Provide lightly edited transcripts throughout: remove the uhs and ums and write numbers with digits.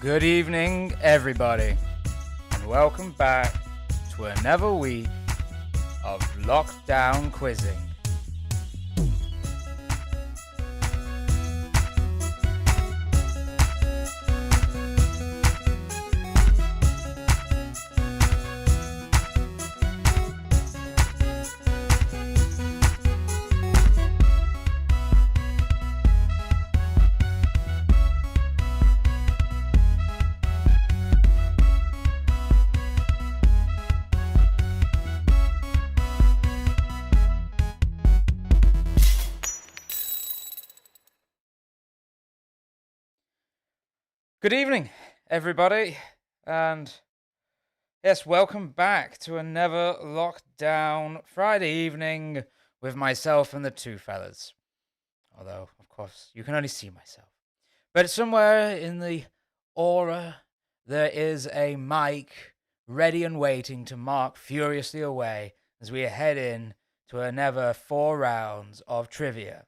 Good evening, everybody, and welcome back to another week of lockdown quizzing. Good evening, everybody, and yes, welcome back to another lockdown Friday evening with myself and the two fellas. Although, of course, you can only see myself. But somewhere in the aura, there is a mic ready and waiting to mark furiously away as we head in to another 4 rounds of trivia.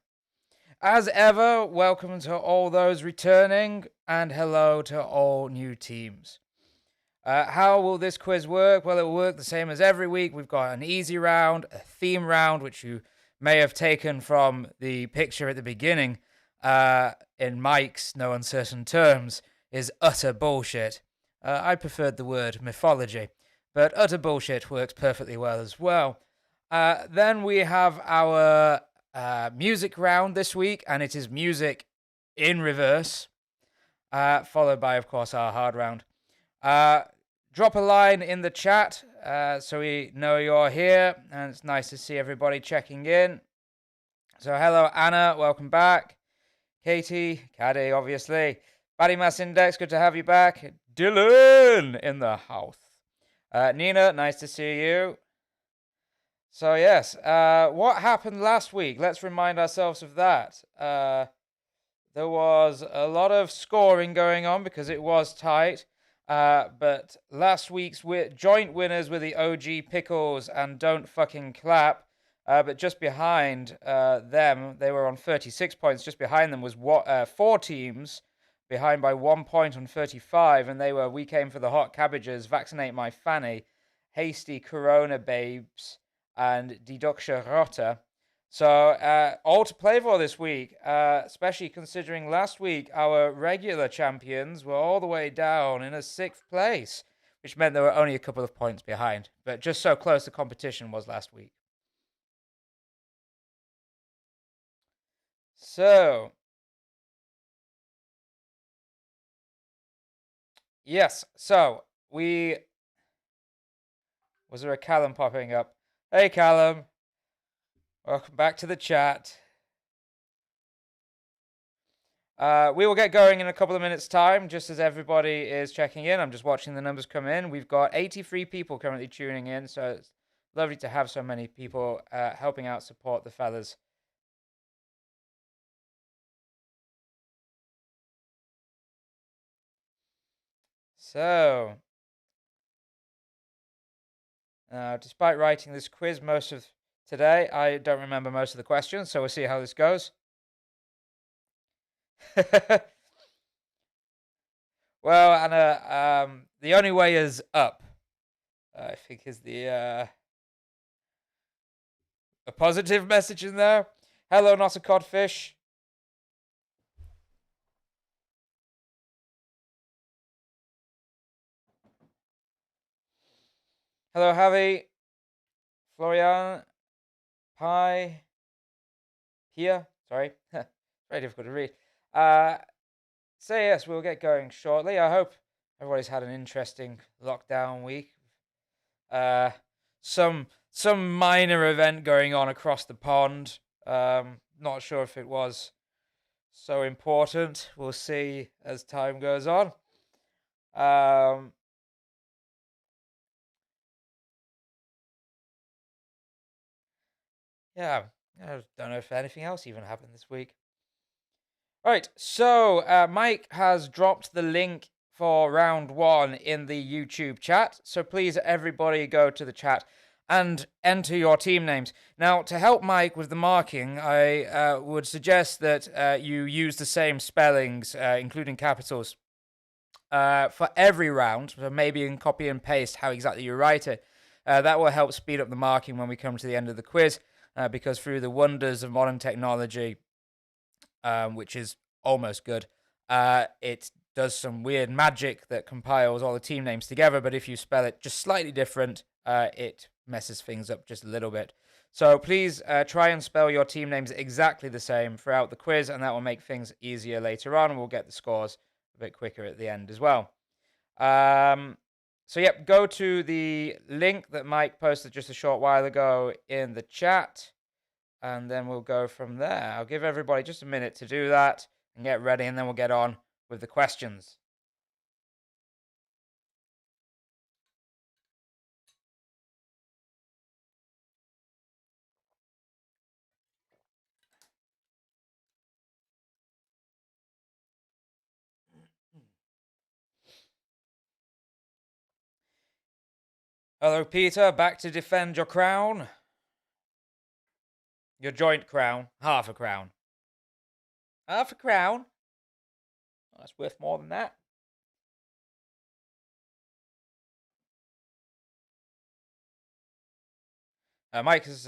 As ever, welcome to all those returning, and hello to all new teams. How will this quiz work? Well, it will work the same as every week. We've got an easy round, a theme round, which you may have taken from the picture at the beginning, in Mike's no uncertain terms, is utter bullshit. I preferred the word mythology, but utter bullshit works perfectly well as well. Then we have our music round this week, and it is music in reverse, followed by, of course, our hard round. Drop a line in the chat so we know you're here, and it's nice to see everybody checking in. So hello Anna, welcome back. Katie, Caddy, obviously. Batty Mass Index, good to have you back. Dylan in the house. Nina, nice to see you. So yes, what happened last week? Let's remind ourselves of that. There was a lot of scoring going on because it was tight. But last week's joint winners were the OG Pickles and Don't Fucking Clap. But just behind them, they were on 36 points. Just behind them was 4 teams, behind by 1 point on 35. And they were We Came for the Hot Cabbages, Vaccinate My Fanny, Hasty Corona Babes, and Deduction Rota. So all to play for this week, especially considering last week our regular champions were all the way down in a 6th place, which meant they were only a couple of points behind. But just so close the competition was last week. So, yes, so was there a Callum popping up? Hey Callum, welcome back to the chat. We will get going in a couple of minutes' time, just as everybody is checking in. I'm just watching the numbers come in. We've got 83 people currently tuning in, so it's lovely to have so many people helping out support the fellas. So, despite writing this quiz most of today, I don't remember most of the questions, so we'll see how this goes. Well, Anna, the only way is up, I think is the a positive message in there. Hello, not a codfish. Hello, Javi. Florian. Pi. Pia. Sorry. Very difficult to read. So yes, we'll get going shortly. I hope everybody's had an interesting lockdown week. Some minor event going on across the pond. Not sure if it was so important. We'll see as time goes on. Yeah, I don't know if anything else even happened this week. All right, so Mike has dropped the link for round 1 in the YouTube chat. So please, everybody, go to the chat and enter your team names. Now, to help Mike with the marking, I would suggest that you use the same spellings, including capitals, for every round. So maybe you can copy and paste how exactly you write it. That will help speed up the marking when we come to the end of the quiz, because through the wonders of modern technology, which is almost good, it does some weird magic that compiles all the team names together. But if you spell it just slightly different, it messes things up just a little bit. So please try and spell your team names exactly the same throughout the quiz, and that will make things easier later on. We'll get the scores a bit quicker at the end as well. So, yep, go to the link that Mike posted just a short while ago in the chat, and then we'll go from there. I'll give everybody just a minute to do that and get ready, and then we'll get on with the questions. Hello, Peter. Back to defend your crown. Your joint crown. Half a crown. Half a crown? That's worth more than that. Mike has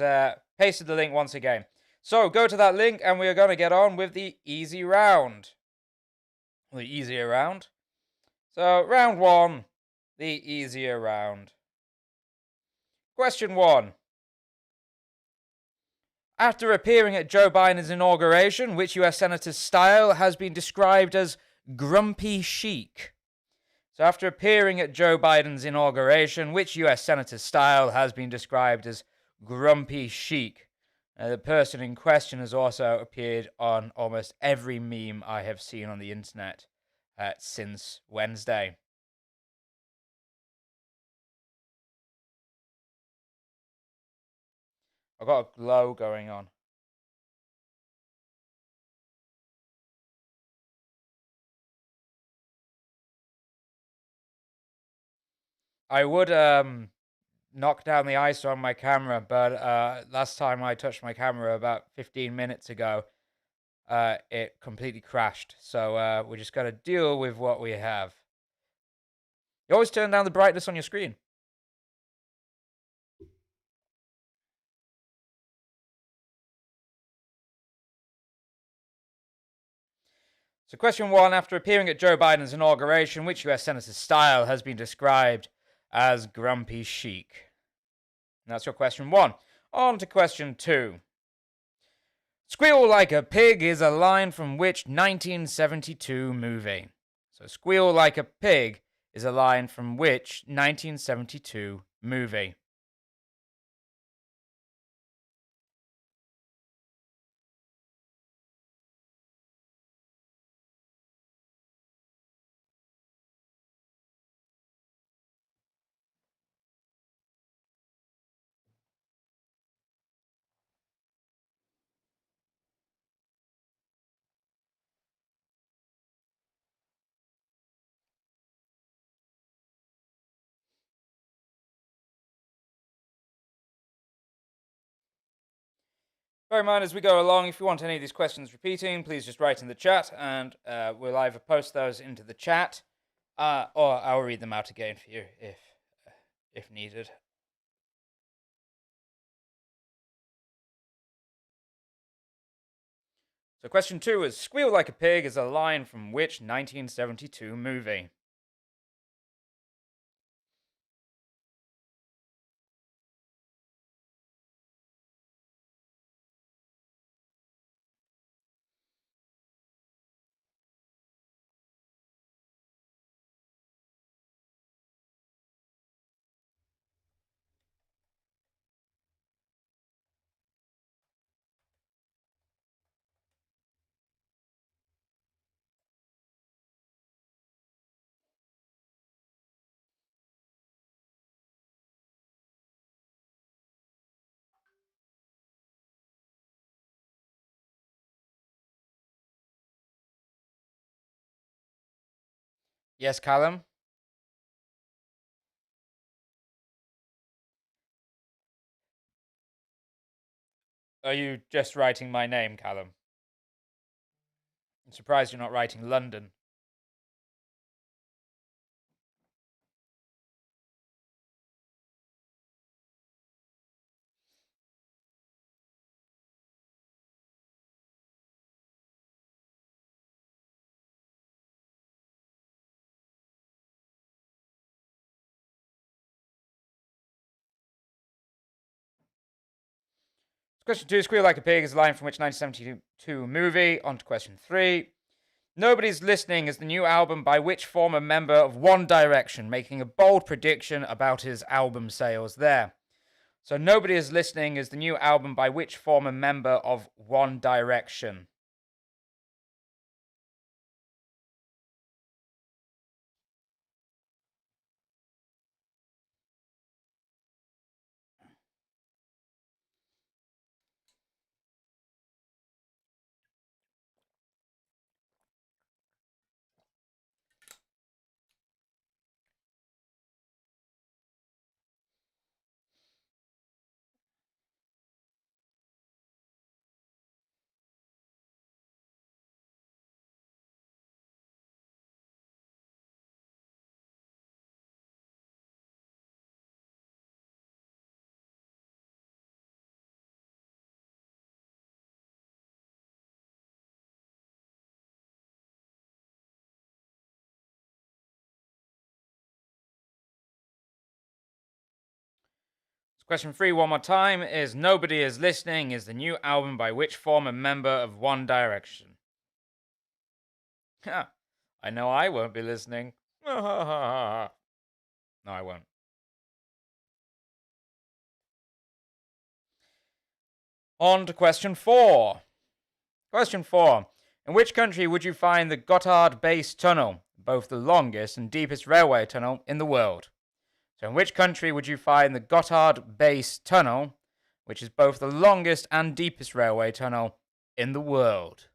pasted the link once again. So go to that link, and we are going to get on with the easy round. The easier round. So, round one, the easier round. Question one. After appearing at Joe Biden's inauguration, which US Senator's style has been described as grumpy chic? So, after appearing at Joe Biden's inauguration, which US Senator's style has been described as grumpy chic? The person in question has also appeared on almost every meme I have seen on the internet since Wednesday. I've got a glow going on. I would knock down the ISO on my camera, but last time I touched my camera about 15 minutes ago, it completely crashed. So we just got to deal with what we have. You always turn down the brightness on your screen. So question one, after appearing at Joe Biden's inauguration, which US Senator's style has been described as grumpy chic? And that's your question one. On to question two. Squeal like a pig is a line from which 1972 movie? So squeal like a pig is a line from which 1972 movie? Bear in mind as we go along, if you want any of these questions repeating, please just write in the chat, and we'll either post those into the chat, or I'll read them out again for you if needed. So question two is, squeal like a pig is a line from which 1972 movie? Yes, Callum? Are you just writing my name, Callum? I'm surprised you're not writing London. Question 2, Squeal Like a Pig is a line from which 1972 movie? On to question 3. Nobody's Listening is the new album by which former member of One Direction, making a bold prediction about his album sales there. So Nobody Is Listening is the new album by which former member of One Direction? Question 3, one more time, is Nobody Is Listening is the new album by which former member of One Direction? I know I won't be listening. No, I won't. On to question 4. Question 4. In which country would you find the Gotthard Base Tunnel, both the longest and deepest railway tunnel in the world? So, in which country would you find the Gotthard Base Tunnel, which is both the longest and deepest railway tunnel in the world?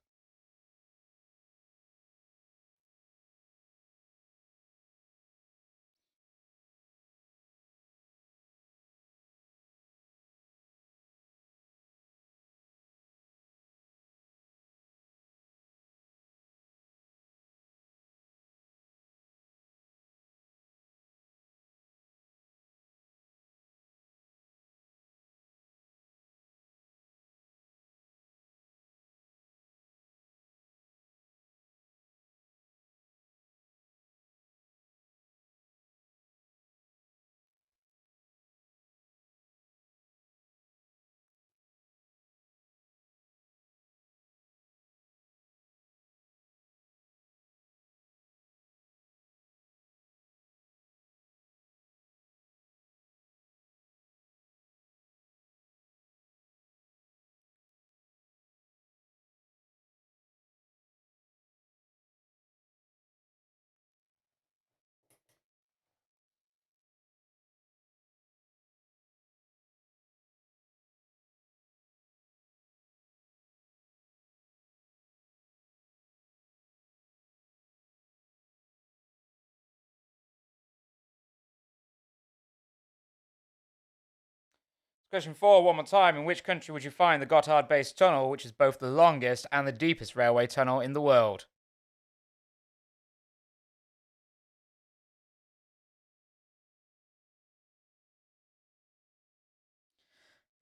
Question 4, one more time. In which country would you find the Gotthard Base Tunnel, which is both the longest and the deepest railway tunnel in the world?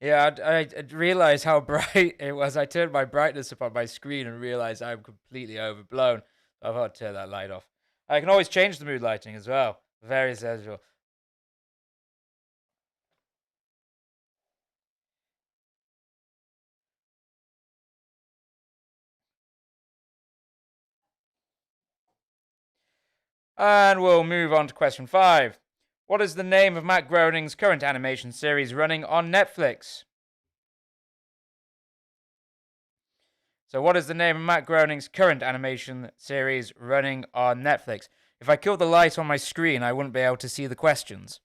Yeah, I realized how bright it was. I turned my brightness up on my screen and realized I'm completely overblown. I've got to turn that light off. I can always change the mood lighting as well. Very sensual. And we'll move on to question 5. What is the name of Matt Groening's current animation series running on Netflix? So, what is the name of Matt Groening's current animation series running on Netflix? If I killed the light on my screen, I wouldn't be able to see the questions.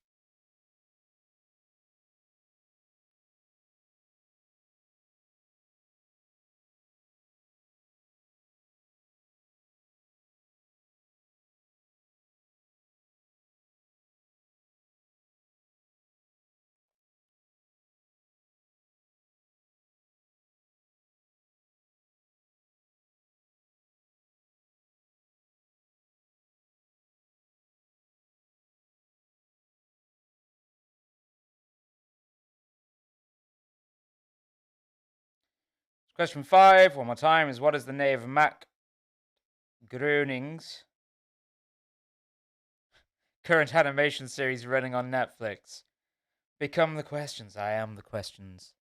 Question 5, one more time, is what is the name of Matt Groening's current animation series running on Netflix? Become the questions. I am the questions.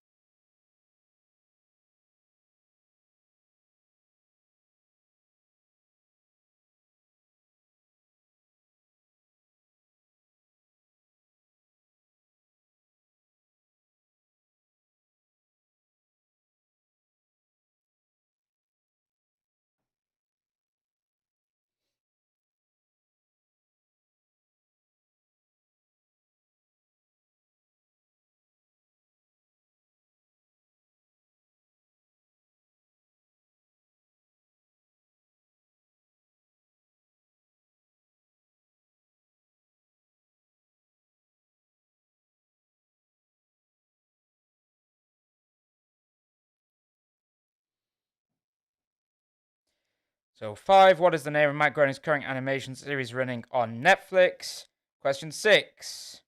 So 5, what is the name of Matt Groening's current animation series running on Netflix? Question 6,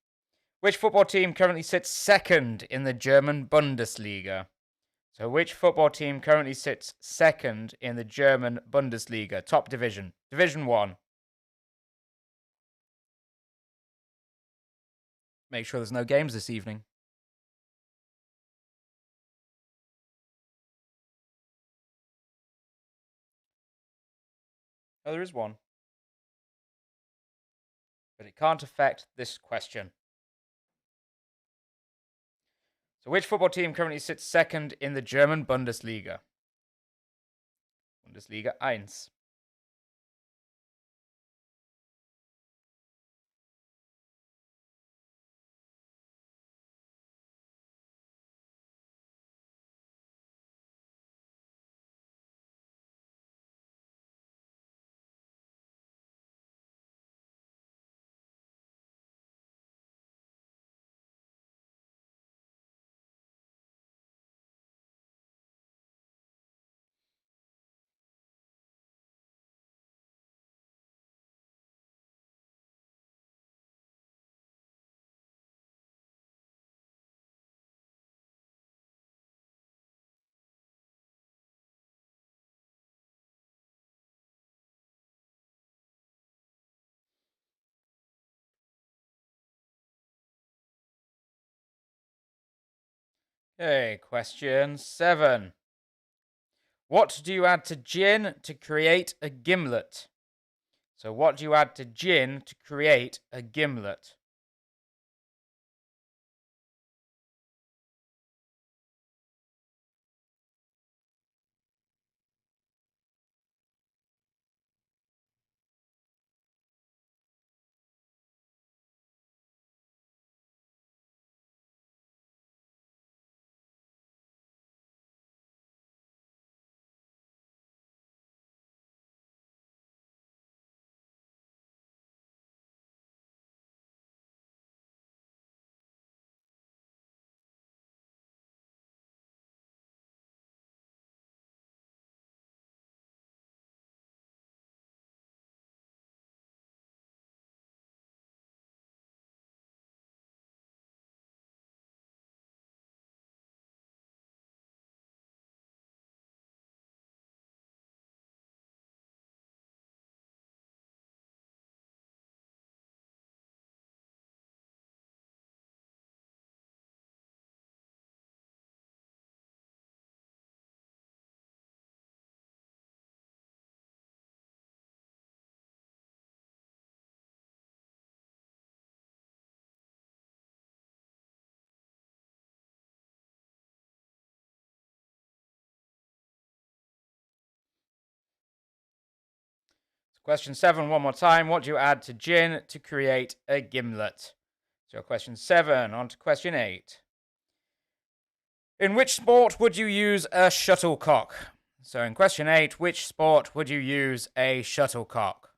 which football team currently sits second in the German Bundesliga? So which football team currently sits second in the German Bundesliga, top division, Division 1? Make sure there's no games this evening. Oh, there is one. But it can't affect this question. So which football team currently sits second in the German Bundesliga? Bundesliga 1. Okay, question 7. What do you add to gin to create a gimlet? So what do you add to gin to create a gimlet? Question 7, one more time. What do you add to gin to create a gimlet? So question 7, on to question 8. In which sport would you use a shuttlecock? So in question 8, which sport would you use a shuttlecock?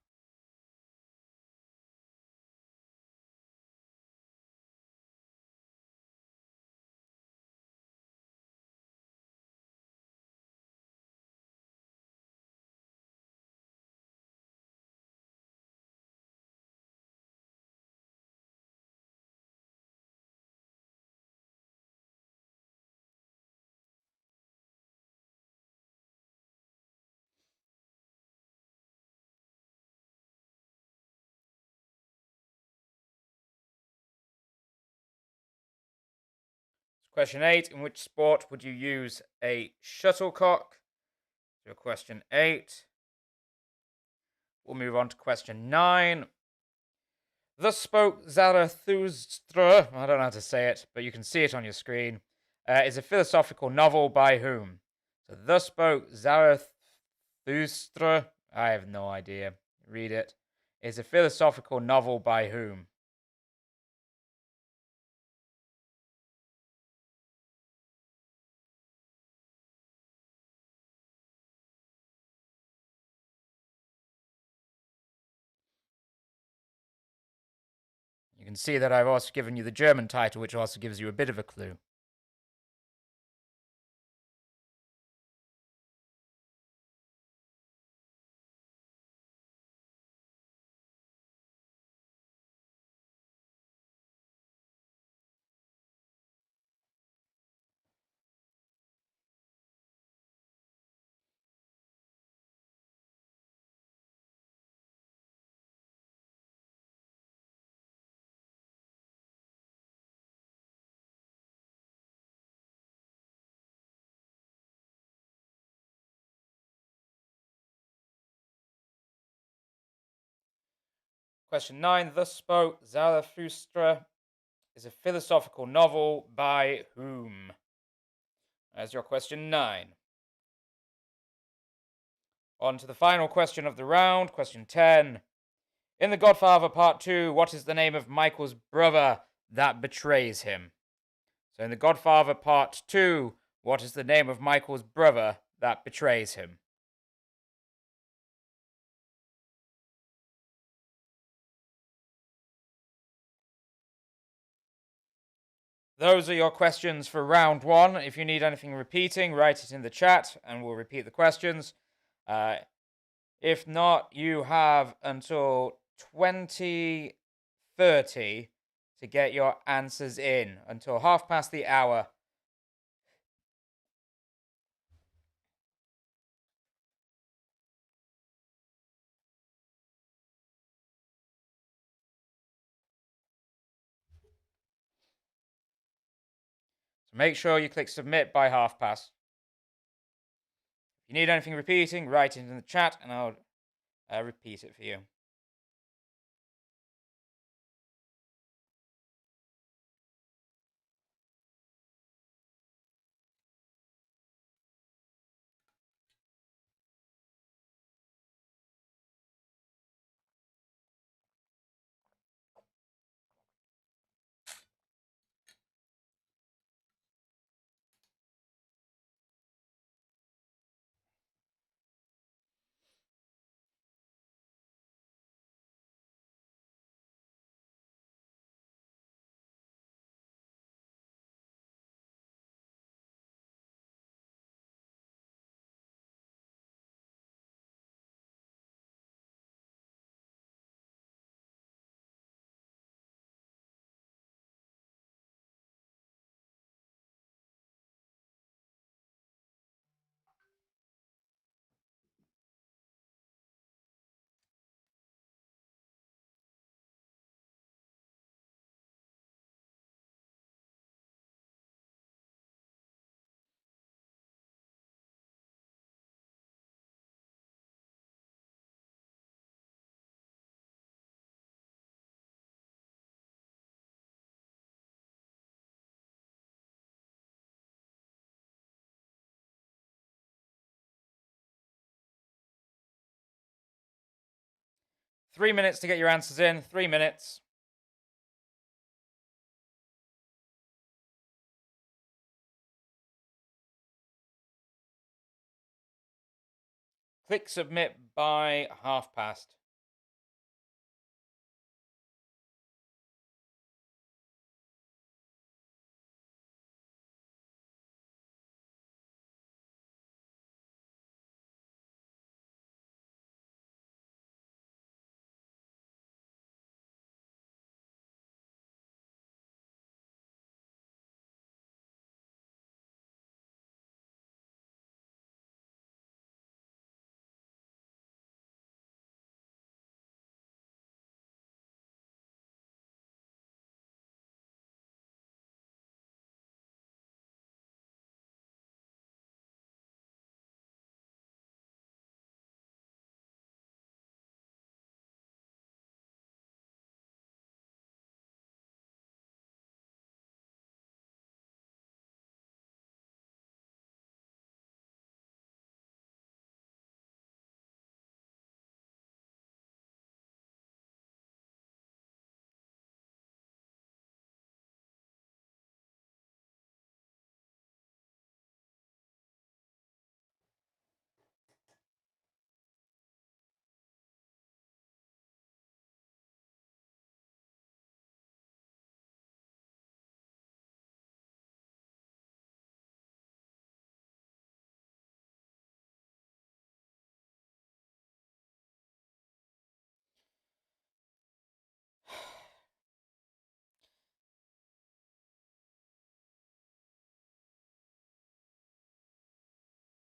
Question 8, in which sport would you use a shuttlecock? So question 8. We'll move on to question 9. Thus spoke Zarathustra, I don't know how to say it, but you can see it on your screen, is a philosophical novel by whom? So Thus spoke Zarathustra, I have no idea. Read it. Is a philosophical novel by whom? You can see that I've also given you the German title, which also gives you a bit of a clue. Question 9. Thus Spoke Zarathustra is a philosophical novel by whom? As your question 9. On to the final question of the round, question 10. In The Godfather Part 2, what is the name of Michael's brother that betrays him? So in The Godfather Part 2, what is the name of Michael's brother that betrays him? Those are your questions for round 1. If you need anything repeating, write it in the chat and we'll repeat the questions. If not, you have until 20:30 to get your answers in, until half past the hour. So make sure you click submit by half past. If you need anything repeating, write it in the chat and I'll repeat it for you. Three minutes to get your answers in. 3 minutes. Click submit by half past.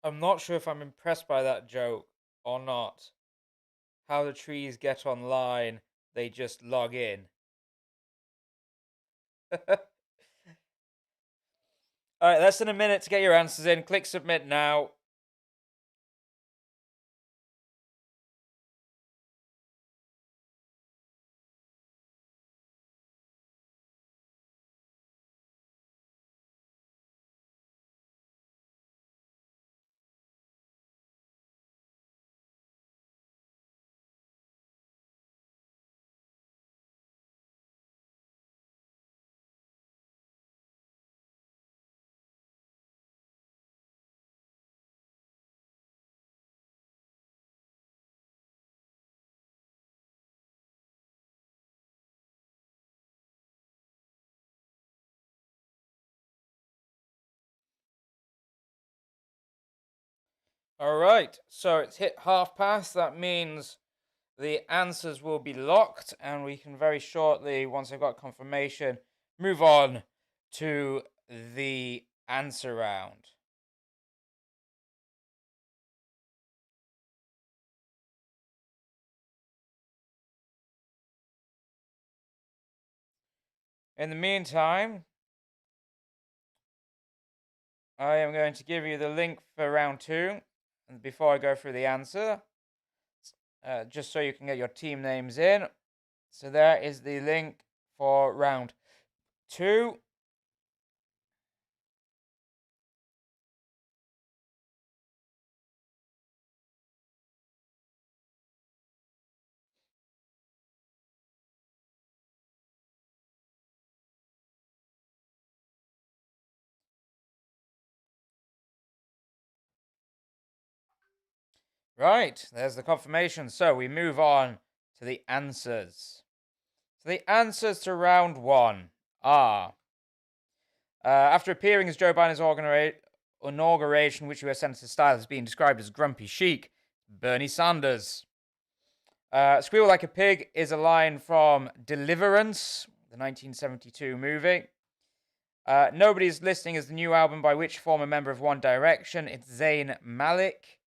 I'm not sure if I'm impressed by that joke or not. How the trees get online, they just log in. Alright, less than a minute to get your answers in. Click submit now. All right, so it's hit past. That means the answers will be locked, and we can very shortly, once I've got confirmation, move on to the answer round. In the meantime, I am going to give you the link for round two, and before I go through the answer, just so you can get your team names in. So there is the link for round two. Right, there's the confirmation. So we move on to the answers. So the answers to round one are after appearing as Joe Biden's inauguration, which US Senator Stiles has been described as grumpy chic, Bernie Sanders. Squeal Like a Pig is a line from Deliverance, the 1972 movie. Nobody's Listening is the new album by which former member of One Direction? It's Zayn Malik.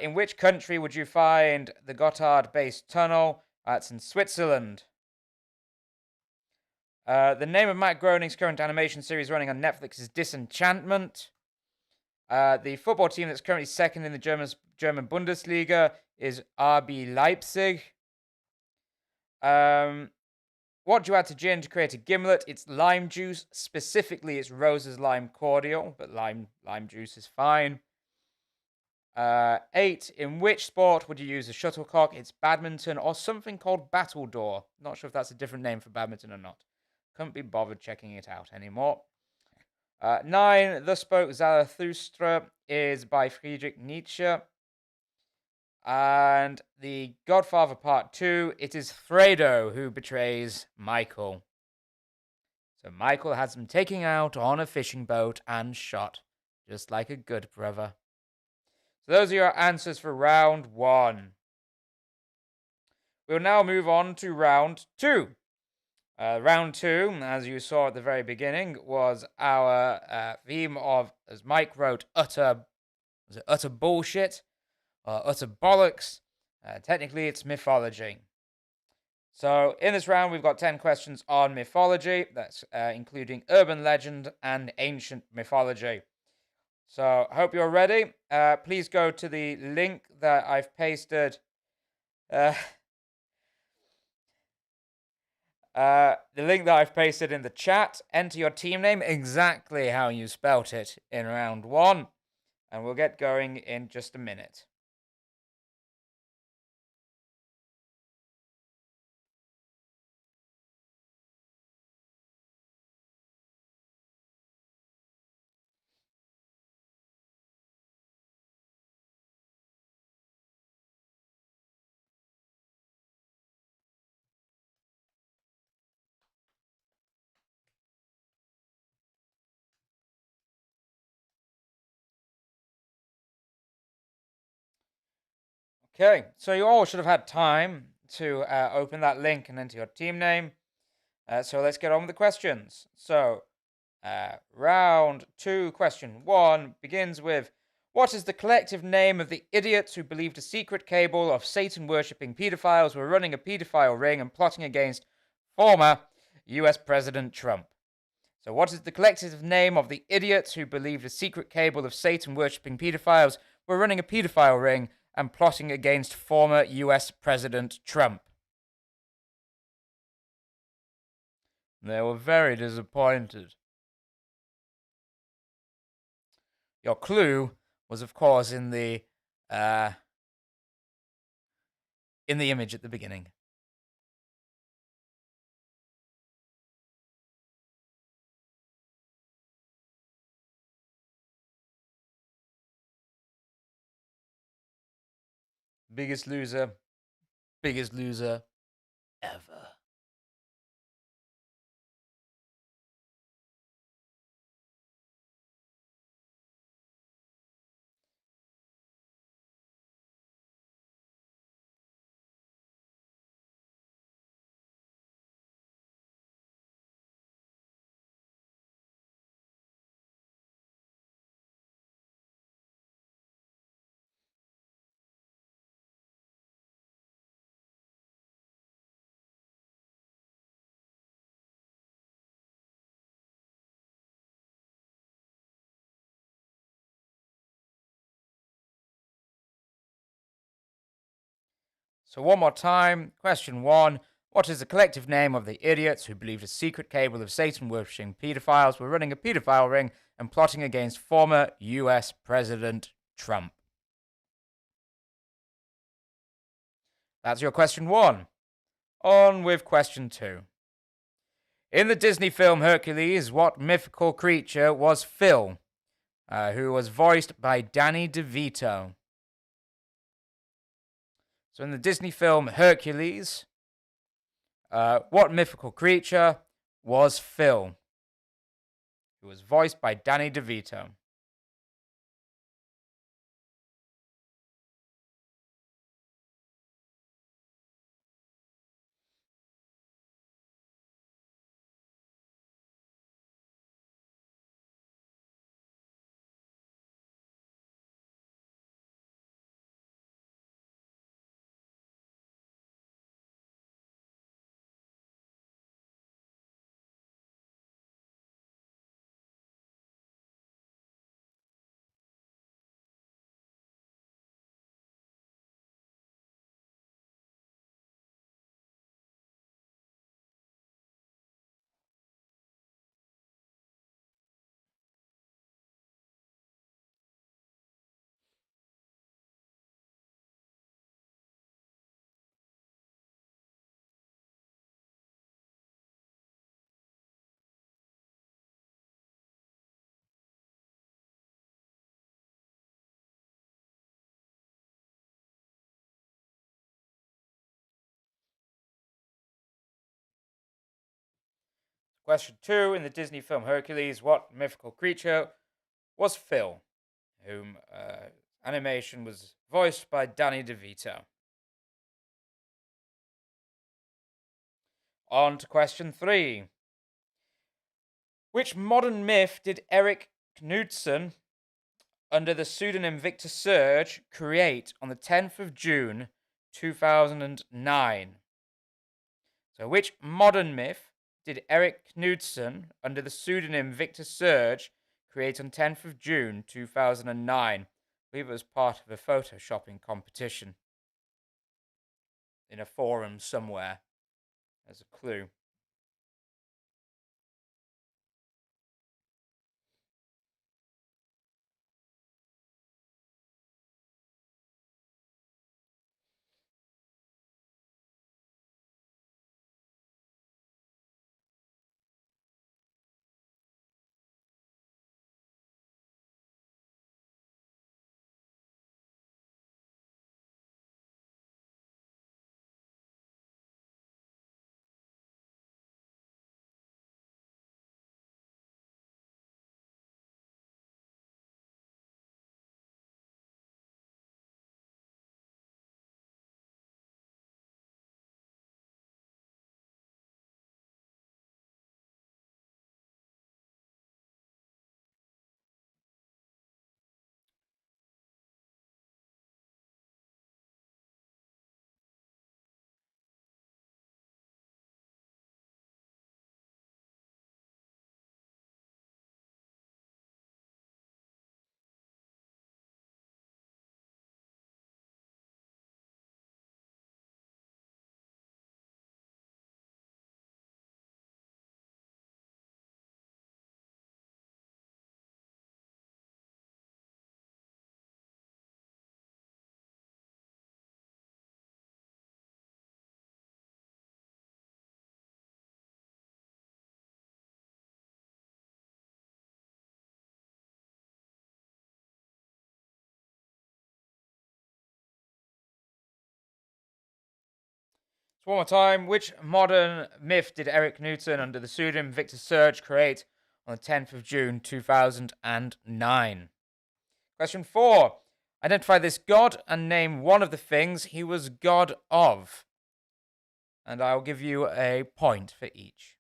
In which country would you find the Gotthard-based tunnel? It's in Switzerland. The name of Matt Groening's current animation series running on Netflix is Disenchantment. The football team that's currently second in the German Bundesliga is RB Leipzig. What do you add to gin to create a gimlet? It's lime juice. Specifically, it's Rose's lime cordial, but lime juice is fine. 8. In which sport would you use a shuttlecock? It's badminton or something called battledore. Not sure if that's a different name for badminton or not. Couldn't be bothered checking it out anymore. 9. Thus Spoke Zarathustra is by Friedrich Nietzsche. And The Godfather Part 2, it is Fredo who betrays Michael. So Michael has him taken out on a fishing boat and shot, just like a good brother. So those are your answers for round one. We'll now move on to round two. Round two, as you saw at the very beginning, was our theme of, as Mike wrote, utter bullshit, or utter bollocks. Technically, it's mythology. So in this round, we've got 10 questions on mythology. That's including urban legend and ancient mythology. So I hope you're ready. Please go to the link that I've pasted. The link that I've pasted in the chat. Enter your team name exactly how you spelt it in round one. And we'll get going in just a minute. Okay, so you all should have had time to open that link and enter your team name. So let's get on with the questions. So, round two, question one begins with, what is the collective name of the idiots who believed a secret cabal of Satan-worshipping pedophiles were running a pedophile ring and plotting against former US President Trump? So what is the collective name of the idiots who believed a secret cabal of Satan-worshipping pedophiles were running a pedophile ring and plotting against former US President Trump? They were very disappointed. Your clue was, of course, in the image at the beginning. Biggest loser ever. So one more time. Question 1. What is the collective name of the idiots who believed a secret cable of Satan-worshipping pedophiles were running a pedophile ring and plotting against former US President Trump? That's your question 1. On with question 2. In the Disney film Hercules, what mythical creature was Phil, who was voiced by Danny DeVito? So in the Disney film Hercules, what mythical creature was Phil, who was voiced by Danny DeVito? Question 2. In the Disney film Hercules, what mythical creature was Phil, whom animation was voiced by Danny DeVito? On to question 3. Which modern myth did Eric Knudsen, under the pseudonym Victor Surge, create on the 10th of June 2009? So, which modern myth did Eric Knudsen, under the pseudonym Victor Surge, create on 10th of June 2009? I believe it was part of a photoshopping competition in a forum somewhere, as a clue. So one more time, which modern myth did Eric Knudsen, under the pseudonym Victor Surge, create on the 10th of June 2009? Question 4. Identify this god and name one of the things he was god of. And I'll give you a point for each.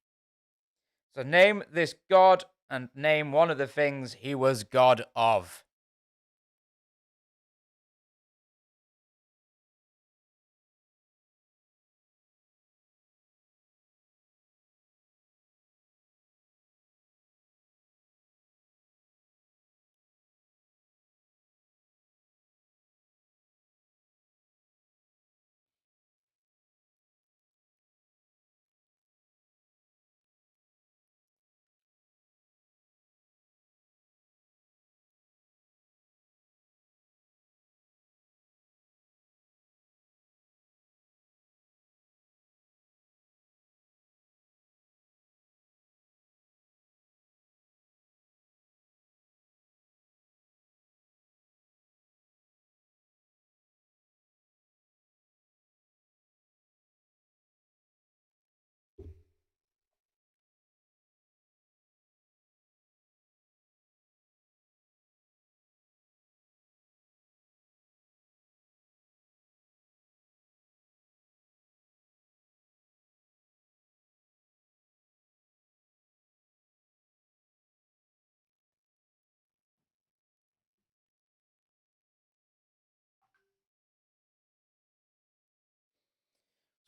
So name this god and name one of the things he was god of.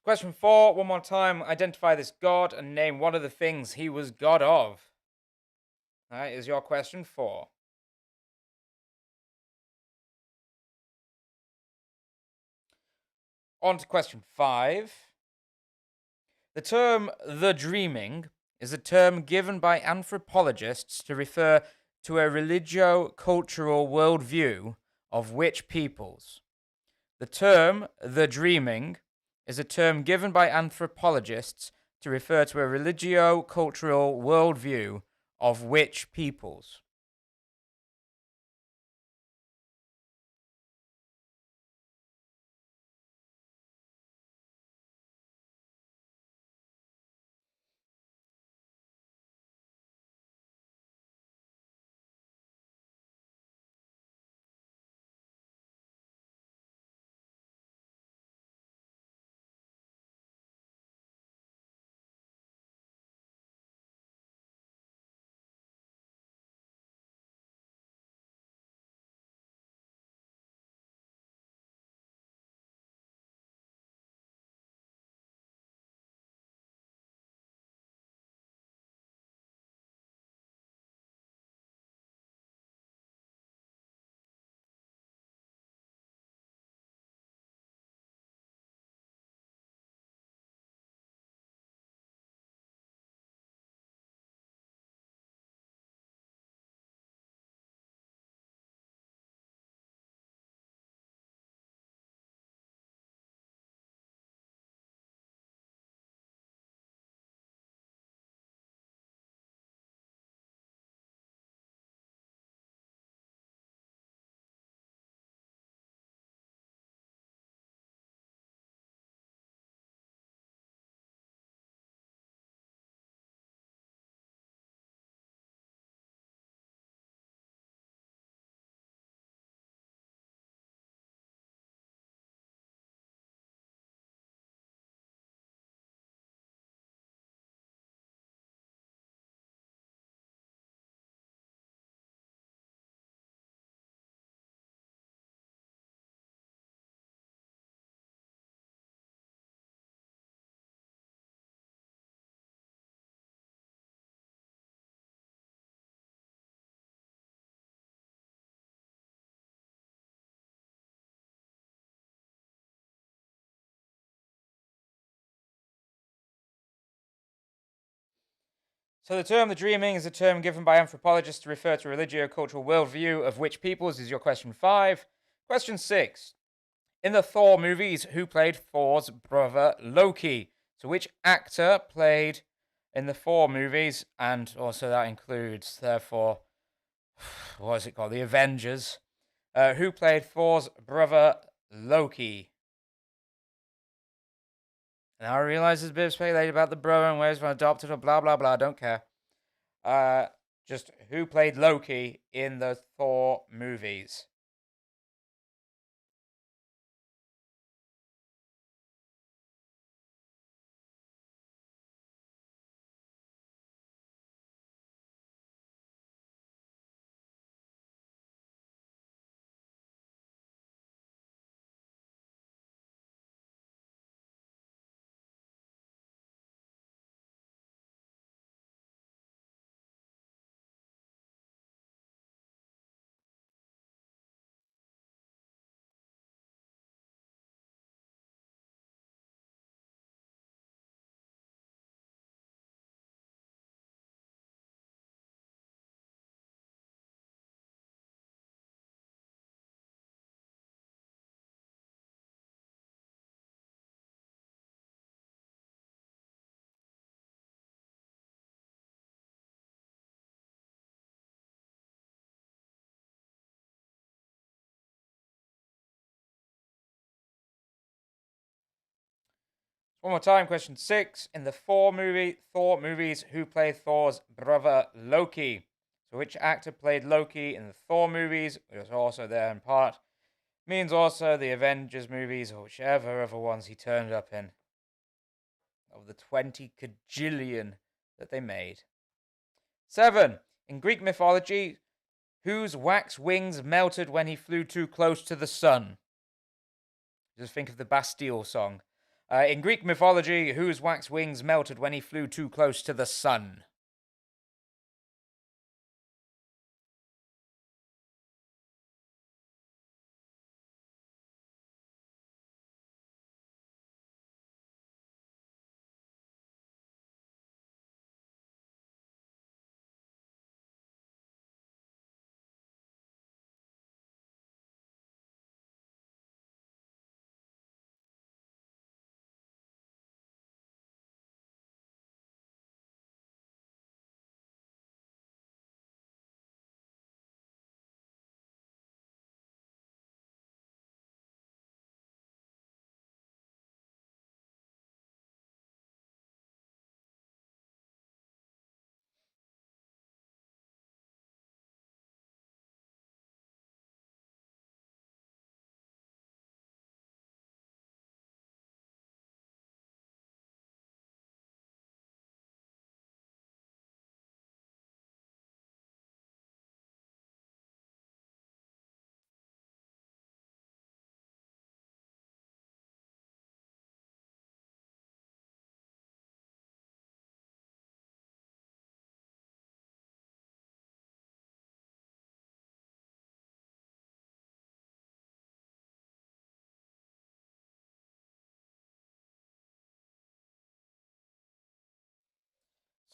Question 4, one more time. Identify this god and name one of the things he was god of. That is your question 4. On to question 5. The term the dreaming is a term given by anthropologists to refer to a religio-cultural worldview of which peoples. The term the dreaming is a term given by anthropologists to refer to a religio-cultural worldview of which peoples. So the term the dreaming is a term given by anthropologists to refer to a religio-cultural worldview of which peoples is your question 5. Question 6. In the Thor movies, who played Thor's brother Loki? So which actor played in the Thor movies, and also that includes, therefore, what is it called? The Avengers. Who played Thor's brother Loki? Now I realize there's a bit of speculation about the brother and where he's from adopted or blah blah blah. Don't care. Just who played Loki in the Thor movies? One more time, question 6. In the Thor movies, who played Thor's brother Loki? So which actor played Loki in the Thor movies? It was also there in part. Means also the Avengers movies, or whichever other ones he turned up in. Of the 20 cajillion that they made. 7. In Greek mythology, whose wax wings melted when he flew too close to the sun? Just think of the Bastille song. In Greek mythology, whose wax wings melted when he flew too close to the sun?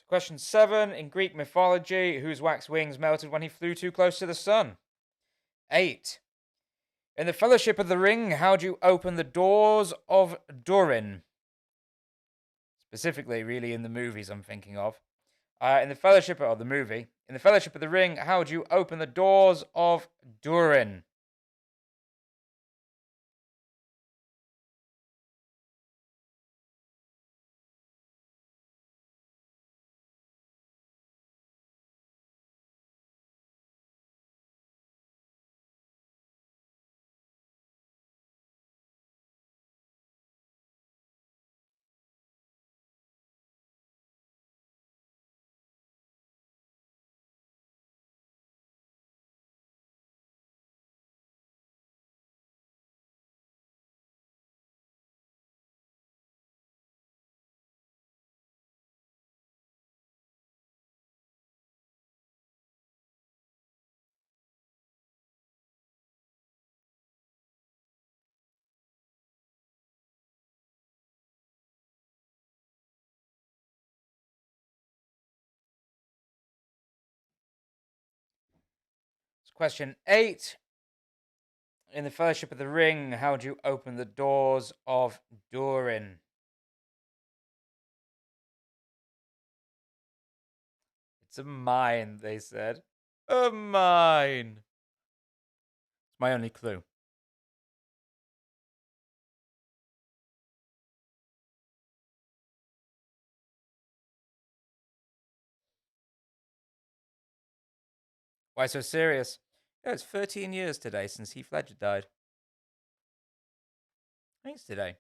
Question 7. In Greek mythology, whose wax wings melted when he flew too close to the sun? 8. In the Fellowship of the Ring, how do you open the doors of Durin? Specifically, really, in the movies I'm thinking of. In the Fellowship of the movie, in the Fellowship of the Ring, how do you open the doors of Durin? Question 8. In the Fellowship of the Ring, how do you open the doors of Durin? It's a mine, they said. A mine. It's my only clue. Why so serious? Yeah, it's 13 years today since Heath Ledger died. Thanks today.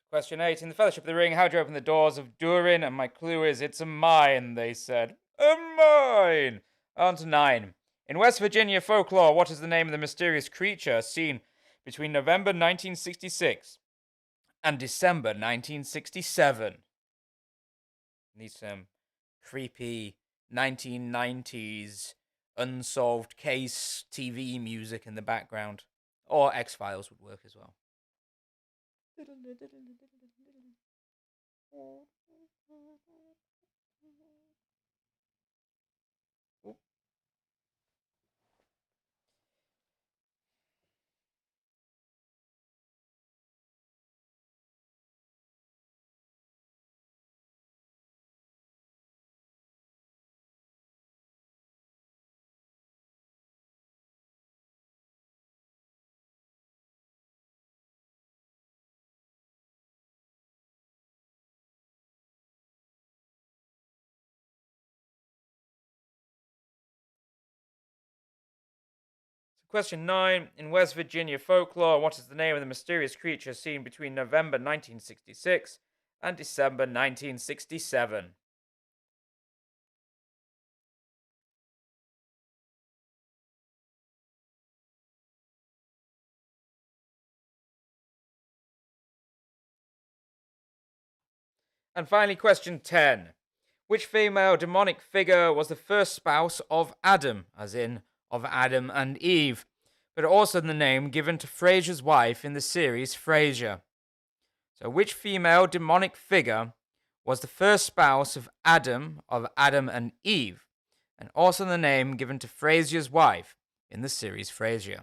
Question 8. In the Fellowship of the Ring, how do you open the doors of Durin? And my clue is it's a mine, they said. A mine! On to 9. In West Virginia folklore, what is the name of the mysterious creature seen between November 1966 and December 1967? Need some creepy 1990s unsolved case TV music in the background. Or X Files would work as well. Question 9. In West Virginia folklore, what is the name of the mysterious creature seen between November 1966 and December 1967? And finally, question 10. Which female demonic figure was the first spouse of Adam, as in of Adam and Eve, but also the name given to Frasier's wife in the series Frasier? So, which female demonic figure was the first spouse of Adam and Eve, and also the name given to Frasier's wife in the series Frasier?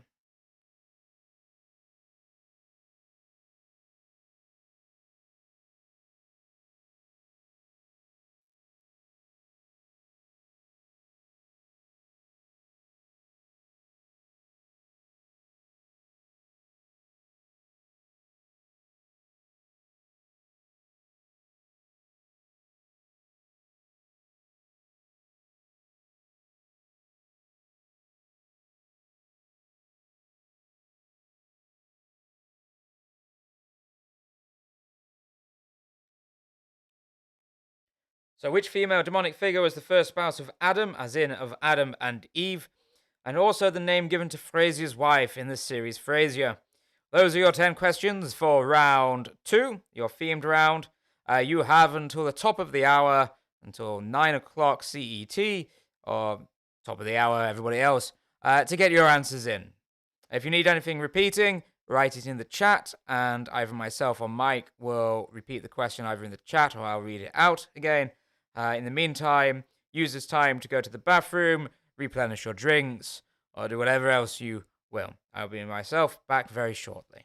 So, which female demonic figure was the first spouse of Adam, as in of Adam and Eve, and also the name given to Frasier's wife in the series Frasier? Those are your 10 questions for round 2, your themed round. You have until the top of the hour, until 9 o'clock CET, or top of the hour, everybody else, to get your answers in. If you need anything repeating, write it in the chat, and either myself or Mike will repeat the question either in the chat or I'll read it out again. In the meantime, use this time to go to the bathroom, replenish your drinks, or do whatever else you will. I'll be myself back very shortly.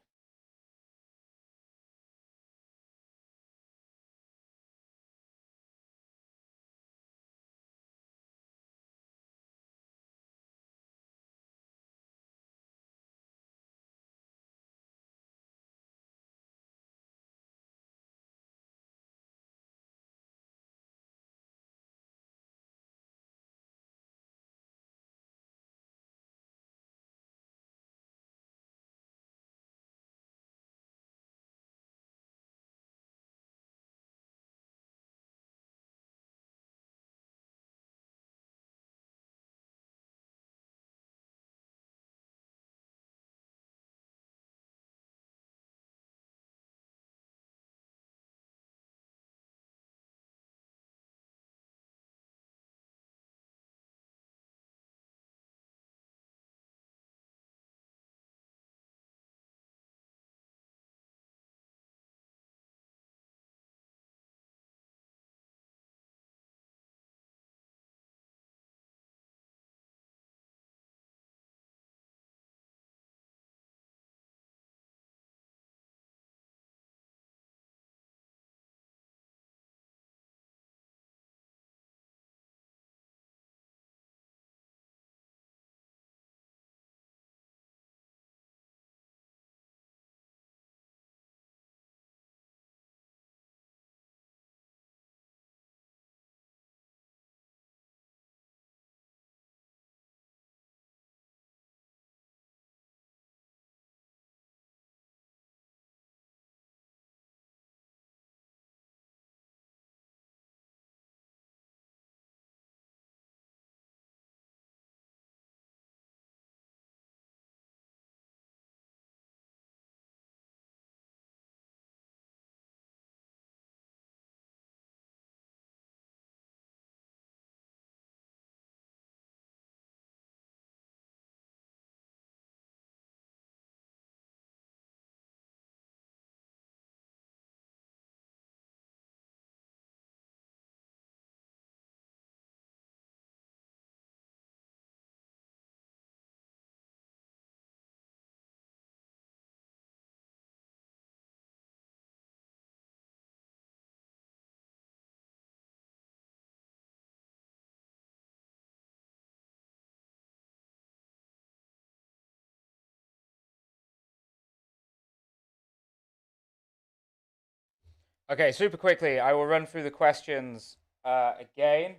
Okay, super quickly, I will run through the questions again.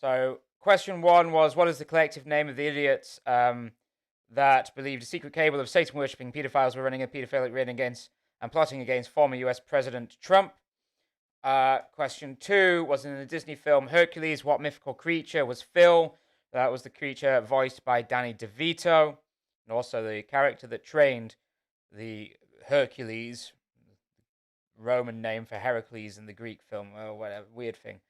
So, question one was, what is the collective name of the idiots that believed a secret cable of Satan worshipping pedophiles were running a pedophilic ring against and plotting against former US President Trump? Question two was, in the Disney film Hercules, what mythical creature was Phil? That was the creature voiced by Danny DeVito, and also the character that trained the Hercules, Roman name for Heracles in the Greek film, or whatever, weird thing.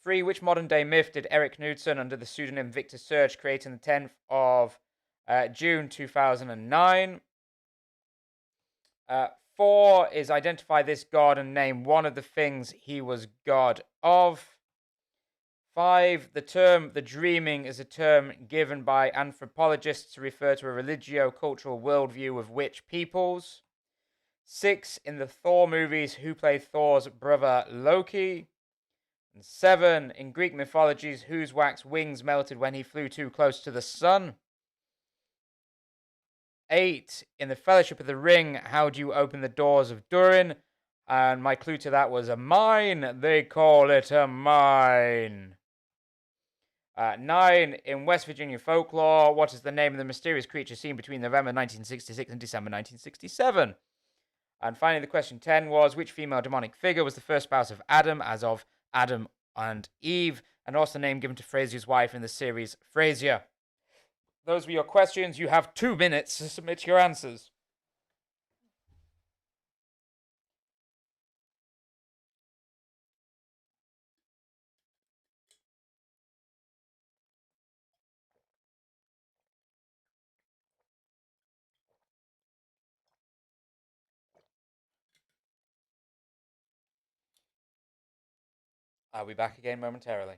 Three, which modern day myth did Eric Knudsen, under the pseudonym Victor Surge, create on the 10th of June 2009? Four is, identify this god and name one of the things he was god of. Five, the term the dreaming is a term given by anthropologists to refer to a religio-cultural worldview of which peoples. Six, in the Thor movies, who played Thor's brother Loki? And seven, in Greek mythologies, whose wax wings melted when he flew too close to the sun? Eight, in the Fellowship of the Ring, how do you open the doors of Durin? And my clue to that was a mine. They call it a mine. Nine, in West Virginia folklore, what is the name of the mysterious creature seen between November 1966 and December 1967? And finally, the question 10 was, which female demonic figure was the first spouse of Adam, as of Adam and Eve, and also the name given to Frasier's wife in the series Frasier? Those were your questions. You have 2 minutes to submit your answers. I'll be back again momentarily.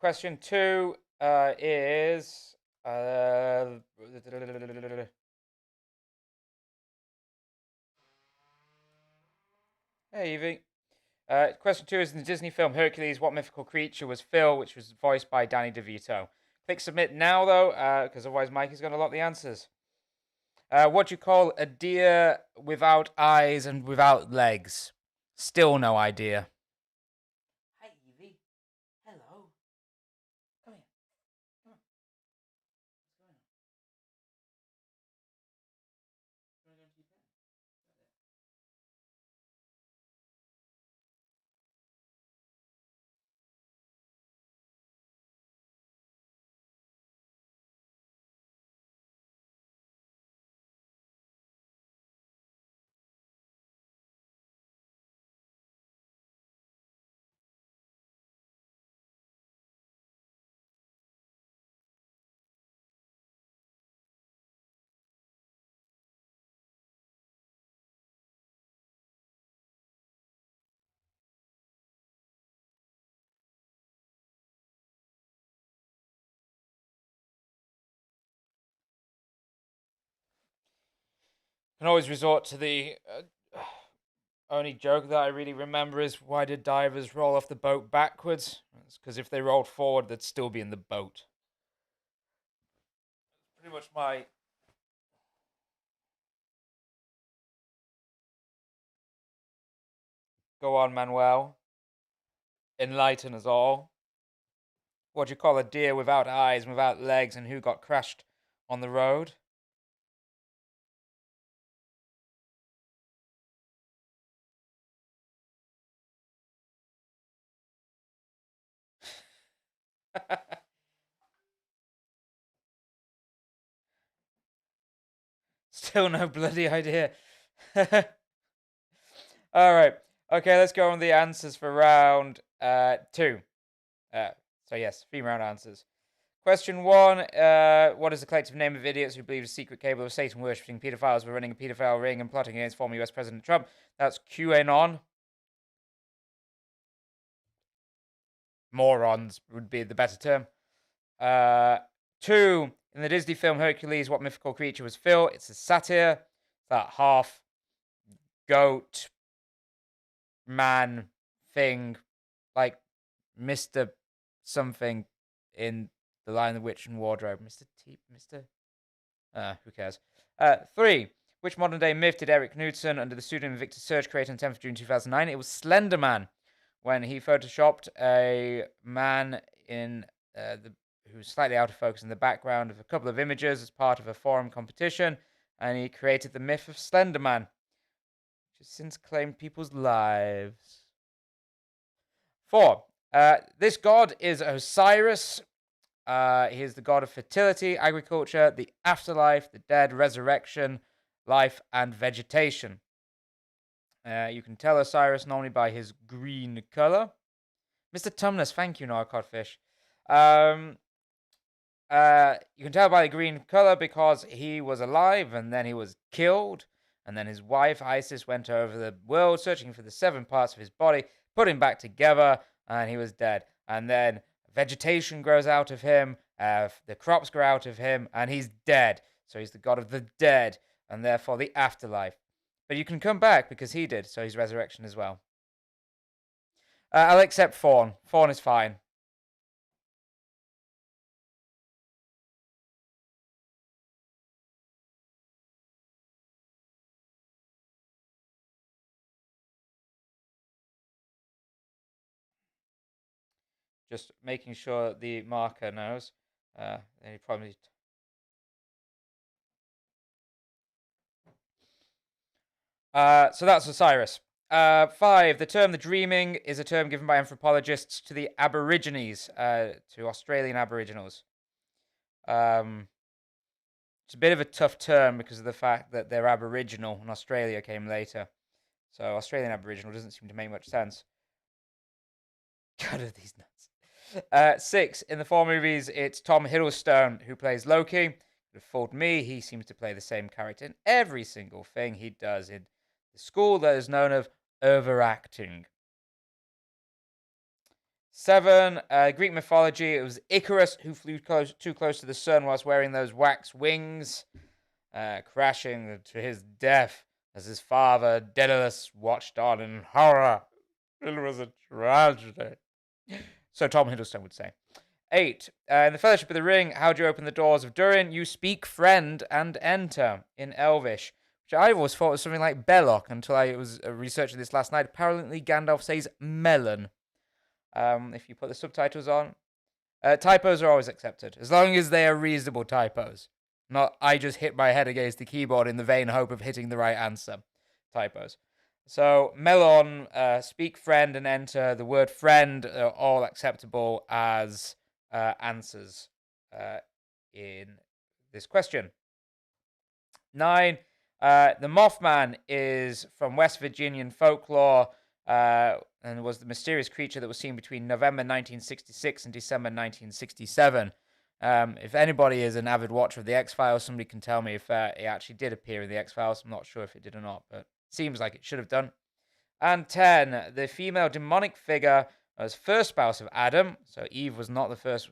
Question 2 is. Hey, Evie. Question 2 is, in the Disney film Hercules, what mythical creature was Phil, which was voiced by Danny DeVito? Click submit now, though, because otherwise Mike is going to lock the answers. What do you call a deer without eyes and without legs? Still no idea. Hi, Evie. Hello. Come here. Come on. What's going on? You want to go into your pen? Can always resort to the only joke that I really remember is, why did divers roll off the boat backwards? It's because if they rolled forward, they'd still be in the boat. Pretty much my. Go on, Manuel. Enlighten us all. What do you call a deer without eyes, without legs, and who got crashed on the road? Still no bloody idea. All right. Okay, let's go on the answers for round two. So yes, 3 round answers. Question 1, what is the collective name of idiots who believe a secret cable of Satan worshipping pedophiles were running a pedophile ring and plotting against former US President Trump? That's QAnon. Morons would be the better term. 2, in the Disney film Hercules, what mythical creature was Phil? It's a satyr. That half goat man thing, like Mr. something in The Lion, the Witch, and Wardrobe. Mr. Who cares? 3. Which modern day myth did Eric Knudsen, under the pseudonym Victor Surge, create on 10th of June 2009? It was Slender Man, when he photoshopped a man in who's slightly out of focus in the background of a couple of images as part of a forum competition, and he created the myth of Slender Man, which has since claimed people's lives. 4. This god is Osiris. He is the god of fertility, agriculture, the afterlife, the dead, resurrection, life, and vegetation. You can tell Osiris normally by his green color. Mr. Tumnus, thank you, Noah Codfish. You can tell by the green color because he was alive and then he was killed. And then his wife, Isis, went over the world searching for the 7 parts of his body, put him back together, and he was dead. And then vegetation grows out of him, the crops grow out of him, and he's dead. So he's the god of the dead, and therefore the afterlife. But you can come back because he did, so he's resurrection as well. I'll accept Fawn. Fawn is fine. Just making sure the marker knows. Any problems? So that's Osiris. 5. The term "the dreaming" is a term given by anthropologists to the Aborigines, to Australian Aboriginals. It's a bit of a tough term because of the fact that they're Aboriginal and Australia came later. So Australian Aboriginal doesn't seem to make much sense. God, are these nuts. 6. In the 4 movies, it's Tom Hiddleston who plays Loki. Could have fooled me. He seems to play the same character in every single thing he does in the school that is known of overacting. 7. Greek mythology. It was Icarus who flew too close to the sun whilst wearing those wax wings, crashing to his death as his father, Daedalus, watched on in horror. It was a tragedy. So Tom Hiddleston would say. 8. In the Fellowship of the Ring, how do you open the doors of Durin? You speak friend and enter in Elvish, which I always thought was something like Belloc until I was researching this last night. Apparently Gandalf says melon. If you put the subtitles on. Typos are always accepted, as long as they are reasonable typos. Not, I just hit my head against the keyboard in the vain hope of hitting the right answer. Typos. So, melon, speak friend, and enter. The word friend are all acceptable as answers in this question. 9. The Mothman is from West Virginian folklore and was the mysterious creature that was seen between November 1966 and December 1967. If anybody is an avid watcher of The X-Files, somebody can tell me if it actually did appear in The X-Files. I'm not sure if it did or not, but seems like it should have done. And 10, the female demonic figure was first spouse of Adam, so Eve was not the first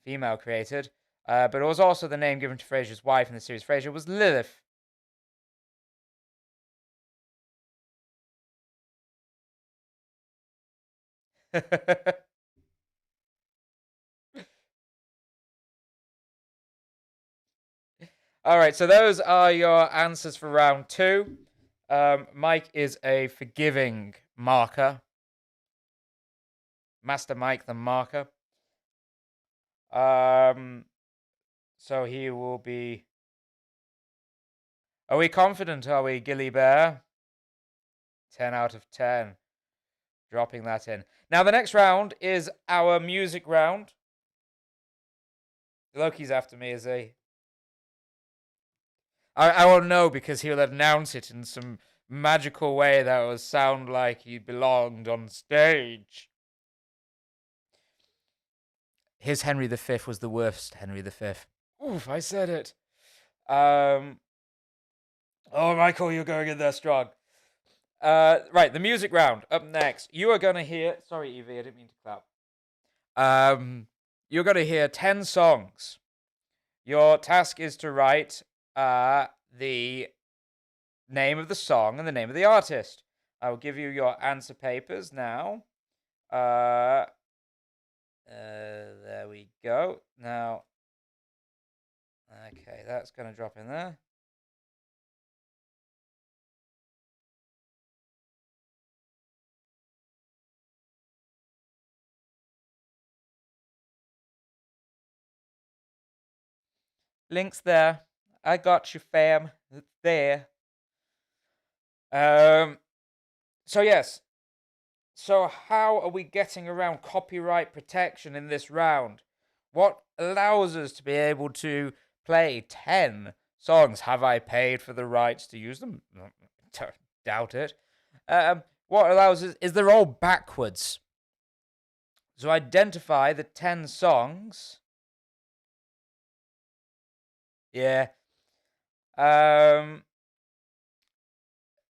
female created, but it was also the name given to Frasier's wife in the series Frasier was Lilith. All right, so those are your answers for round 2. Mike is a forgiving marker. Master Mike the marker. So he will be... Are we confident, are we, Gilly Bear? 10 out of 10. Dropping that in. Now, the next round is our music round. Loki's after me, is he? I will know because he'll announce it in some magical way that will sound like he belonged on stage. His Henry V was the worst Henry V. Oof, I said it. Oh, Michael, you're going in there strong. Right, the music round up next. You are going to hear. Sorry, Evie, I didn't mean to clap. You're going to hear 10 songs. Your task is to write the name of the song and the name of the artist. I will give you your answer papers now. There we go. Now, okay, that's going to drop in there. Links there. I got you, fam. It's there. So yes. So how are we getting around copyright protection in this round? What allows us to be able to play 10 songs? Have I paid for the rights to use them? Doubt it. What allows us is they're all backwards. So identify the 10 songs. Yeah.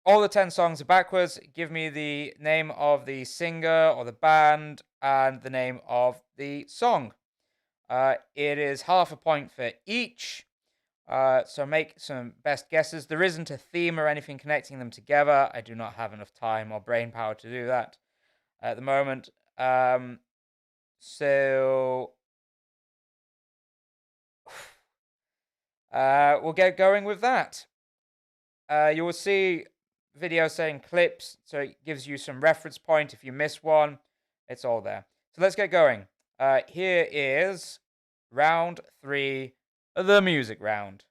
All the 10 songs are backwards. Give me the name of the singer or the band and the name of the song. It is half a point for each. So make some best guesses. There isn't a theme or anything connecting them together. I do not have enough time or brain power to do that at the moment. So we'll get going with that. You will see video saying clips, so it gives you some reference point. If you miss one, it's all there. So let's get going. Here is round 3, the music round.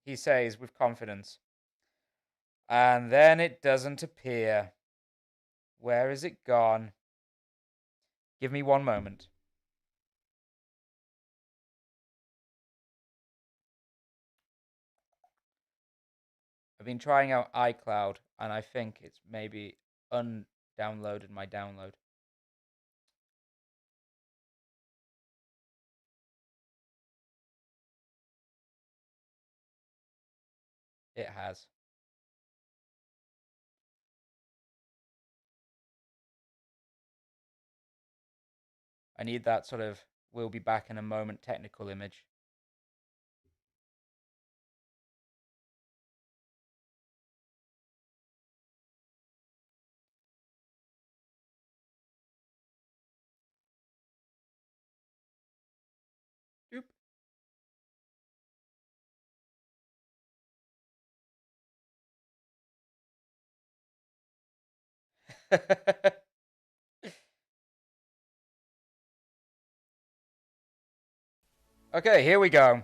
He says with confidence. And then it doesn't appear. Where is it gone? Give me one moment. I've been trying out iCloud, and I think it's maybe undownloaded my download. It has. I need that sort of we'll be back in a moment technical image. Doop. Okay, here we go.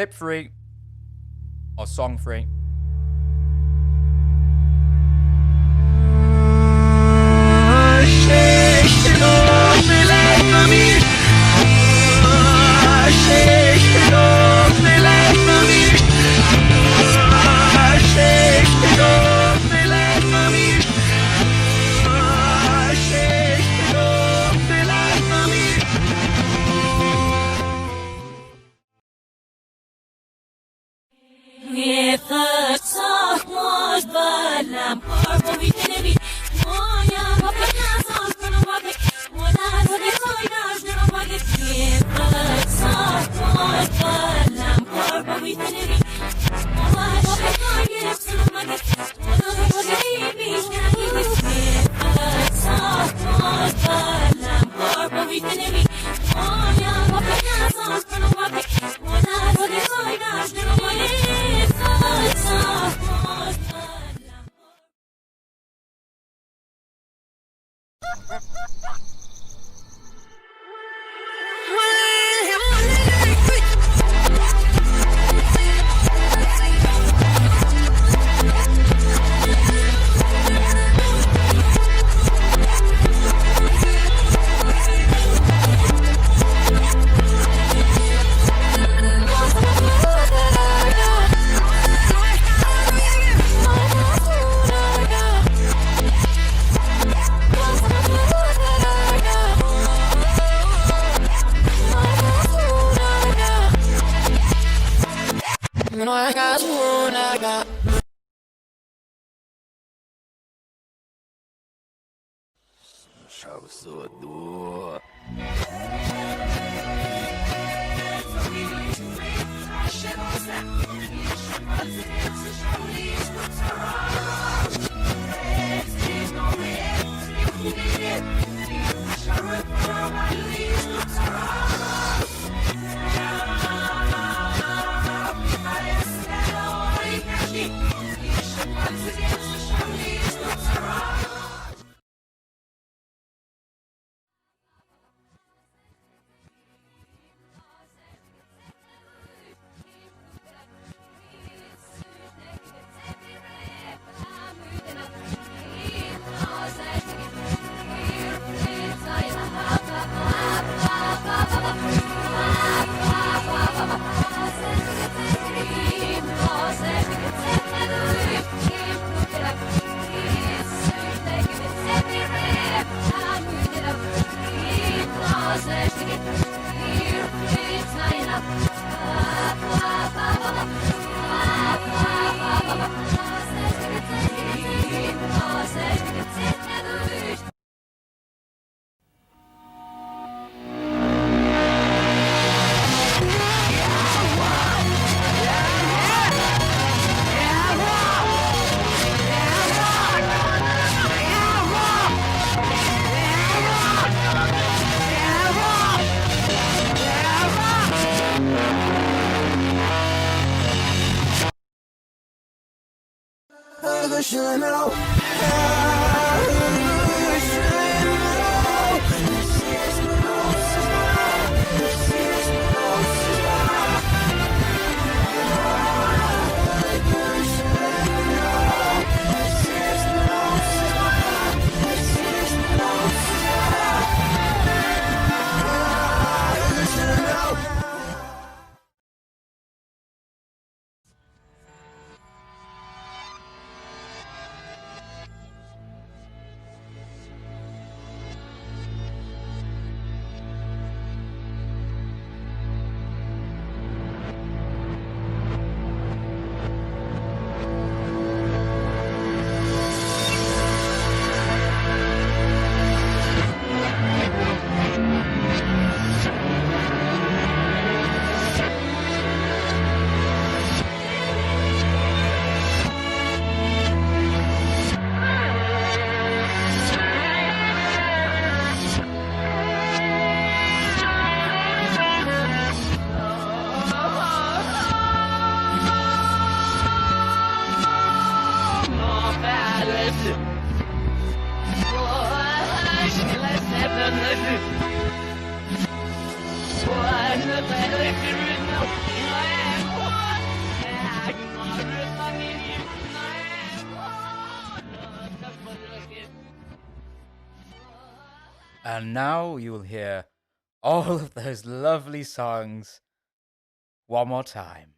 Clip free or song free. And now you will hear all of those lovely songs one more time.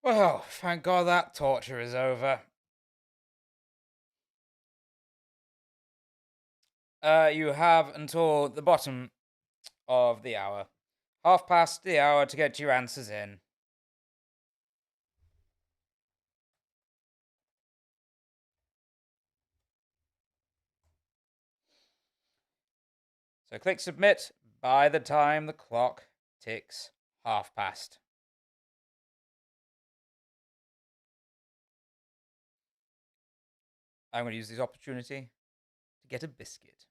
Well, thank God that torture is over. You have until the bottom of the hour. Half past the hour to get your answers in. So click submit by the time the clock ticks half past. I'm going to use this opportunity to get a biscuit.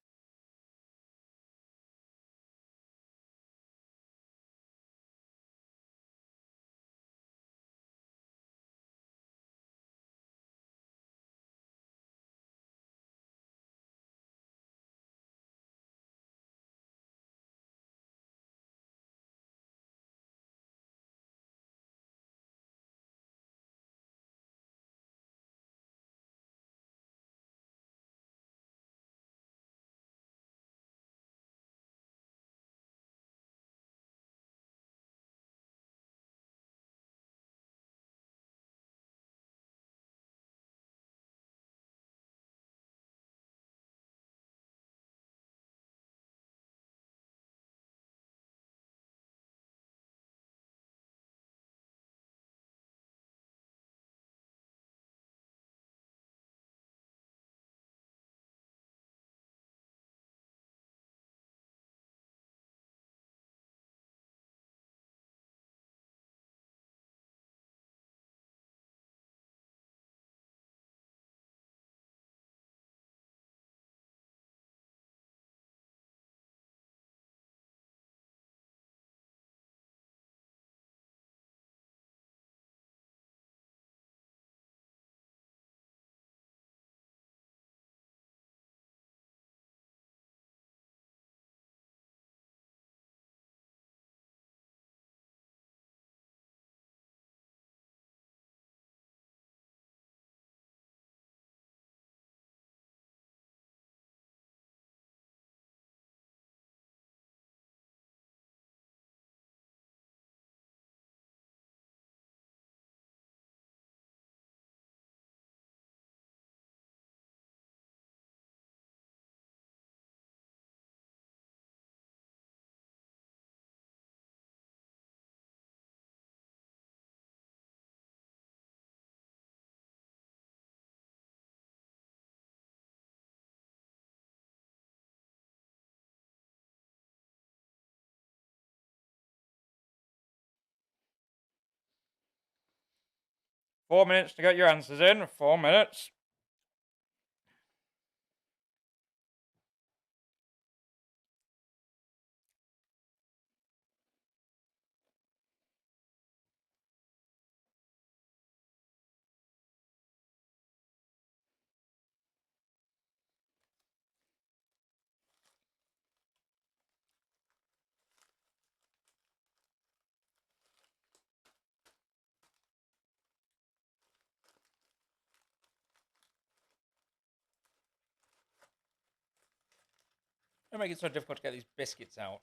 4 minutes to get your answers in. 4 minutes. Don't make it so difficult to get these biscuits out.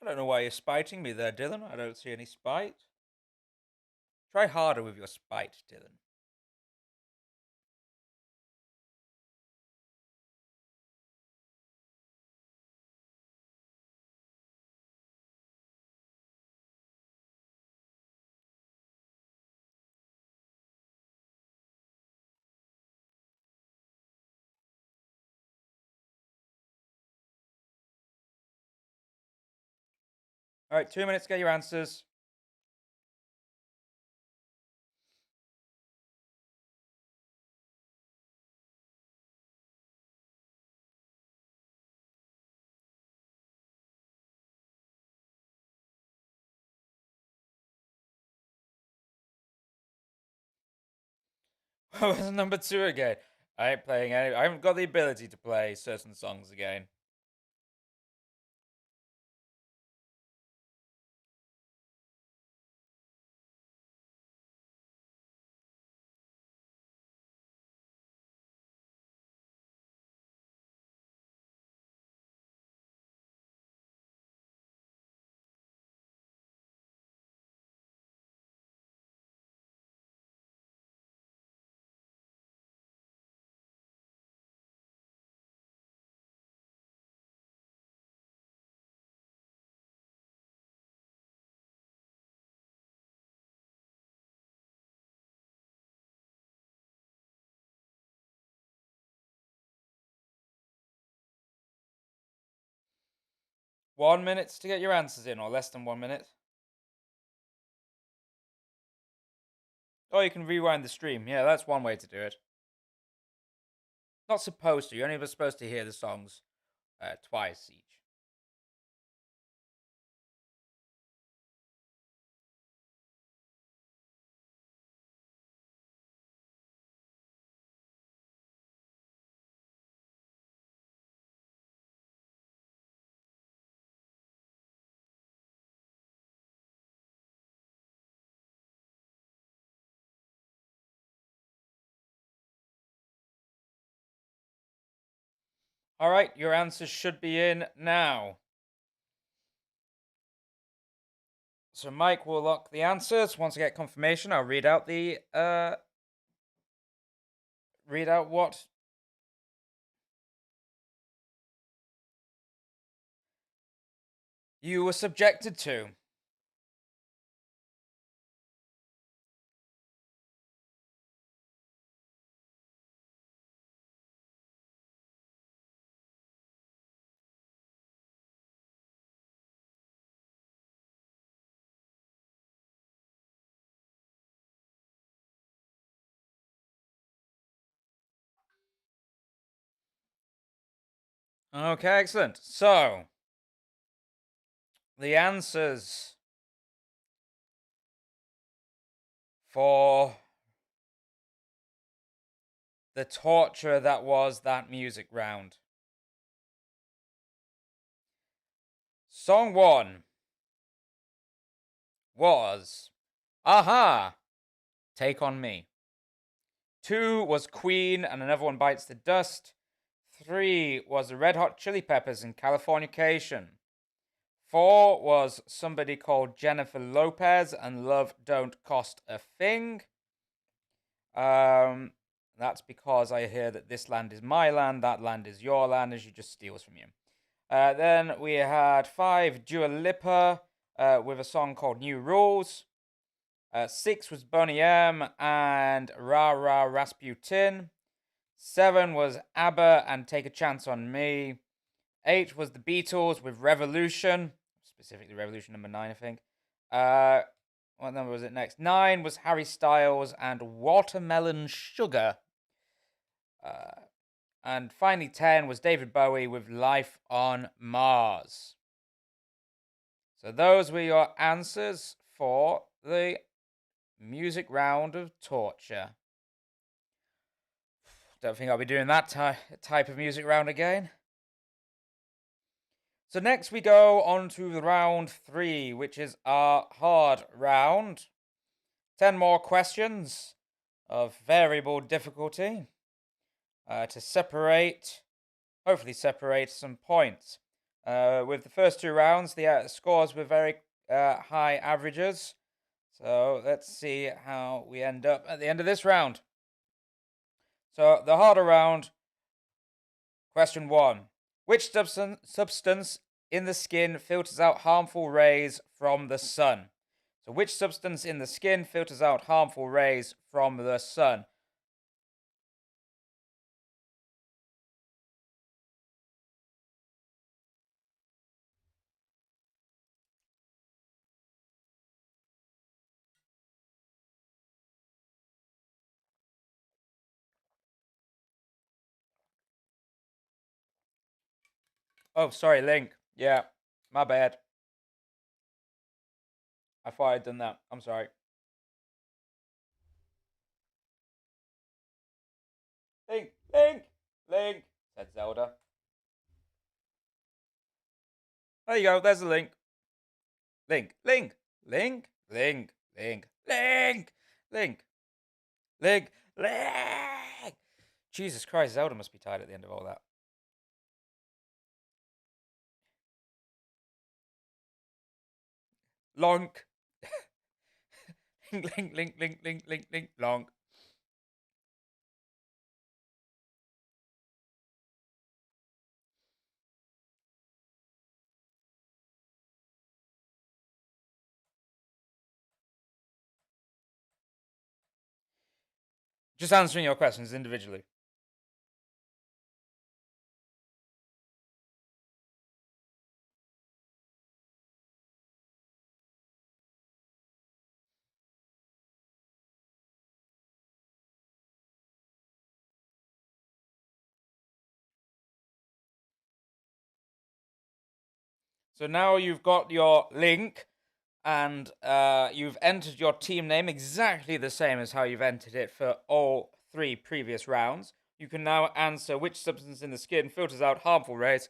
I don't know why you're spiting me there, Dylan. I don't see any spite. Try harder with your spite, Dylan. All right, 2 minutes to get your answers. What was number 2 again? I ain't playing any. I haven't got the ability to play certain songs again. One minute to get your answers in, or less than 1 minute. Oh, you can rewind the stream. Yeah, that's one way to do it. Not supposed to. You're only supposed to hear the songs twice each. All right, your answers should be in now. So Mike will lock the answers. Once I get confirmation, I'll read out the read out what you were subjected to. Okay, excellent. So the answers for the torture that was that music round. Song 1 was Aha! Take on Me. 2 was Queen and Another One Bites the Dust. 3 was the Red Hot Chili Peppers in Californication. 4 was somebody called Jennifer Lopez and Love Don't Cost a Thing. That's because I hear that this land is my land, that land is your land, and she just steals from you. Then we had 5, Dua Lipa with a song called New Rules. 6 was Boney M and Ra Ra Rasputin. 7 was ABBA and Take a Chance on Me. 8 was the Beatles with Revolution, specifically Revolution number 9, I think. What number was it next? 9 was Harry Styles and Watermelon Sugar. And finally 10 was David Bowie with Life on Mars. So those were your answers for the music round of torture. Don't think I'll be doing that type of music round again. So next we go on to round 3, which is our hard round. 10 more questions of variable difficulty to hopefully separate some points. With the first 2 rounds, the scores were very high averages. So let's see how we end up at the end of this round. So the harder round, question 1. Which substance in the skin filters out harmful rays from the sun? So which substance in the skin filters out harmful rays from the sun? Oh, sorry, Link. Yeah, my bad. I thought I'd done that. I'm sorry. Link, Link, Link, said Zelda. There you go, there's the link. Link, Link, Link, Link, Link, Link, Link, Link, Link. Jesus Christ, Zelda must be tired at the end of all that. Lonk. Link, link, link, link, link, link, link, lonk. Just answering your questions individually. So now you've got your link, and you've entered your team name exactly the same as how you've entered it for all 3 previous rounds. You can now answer which substance in the skin filters out harmful rays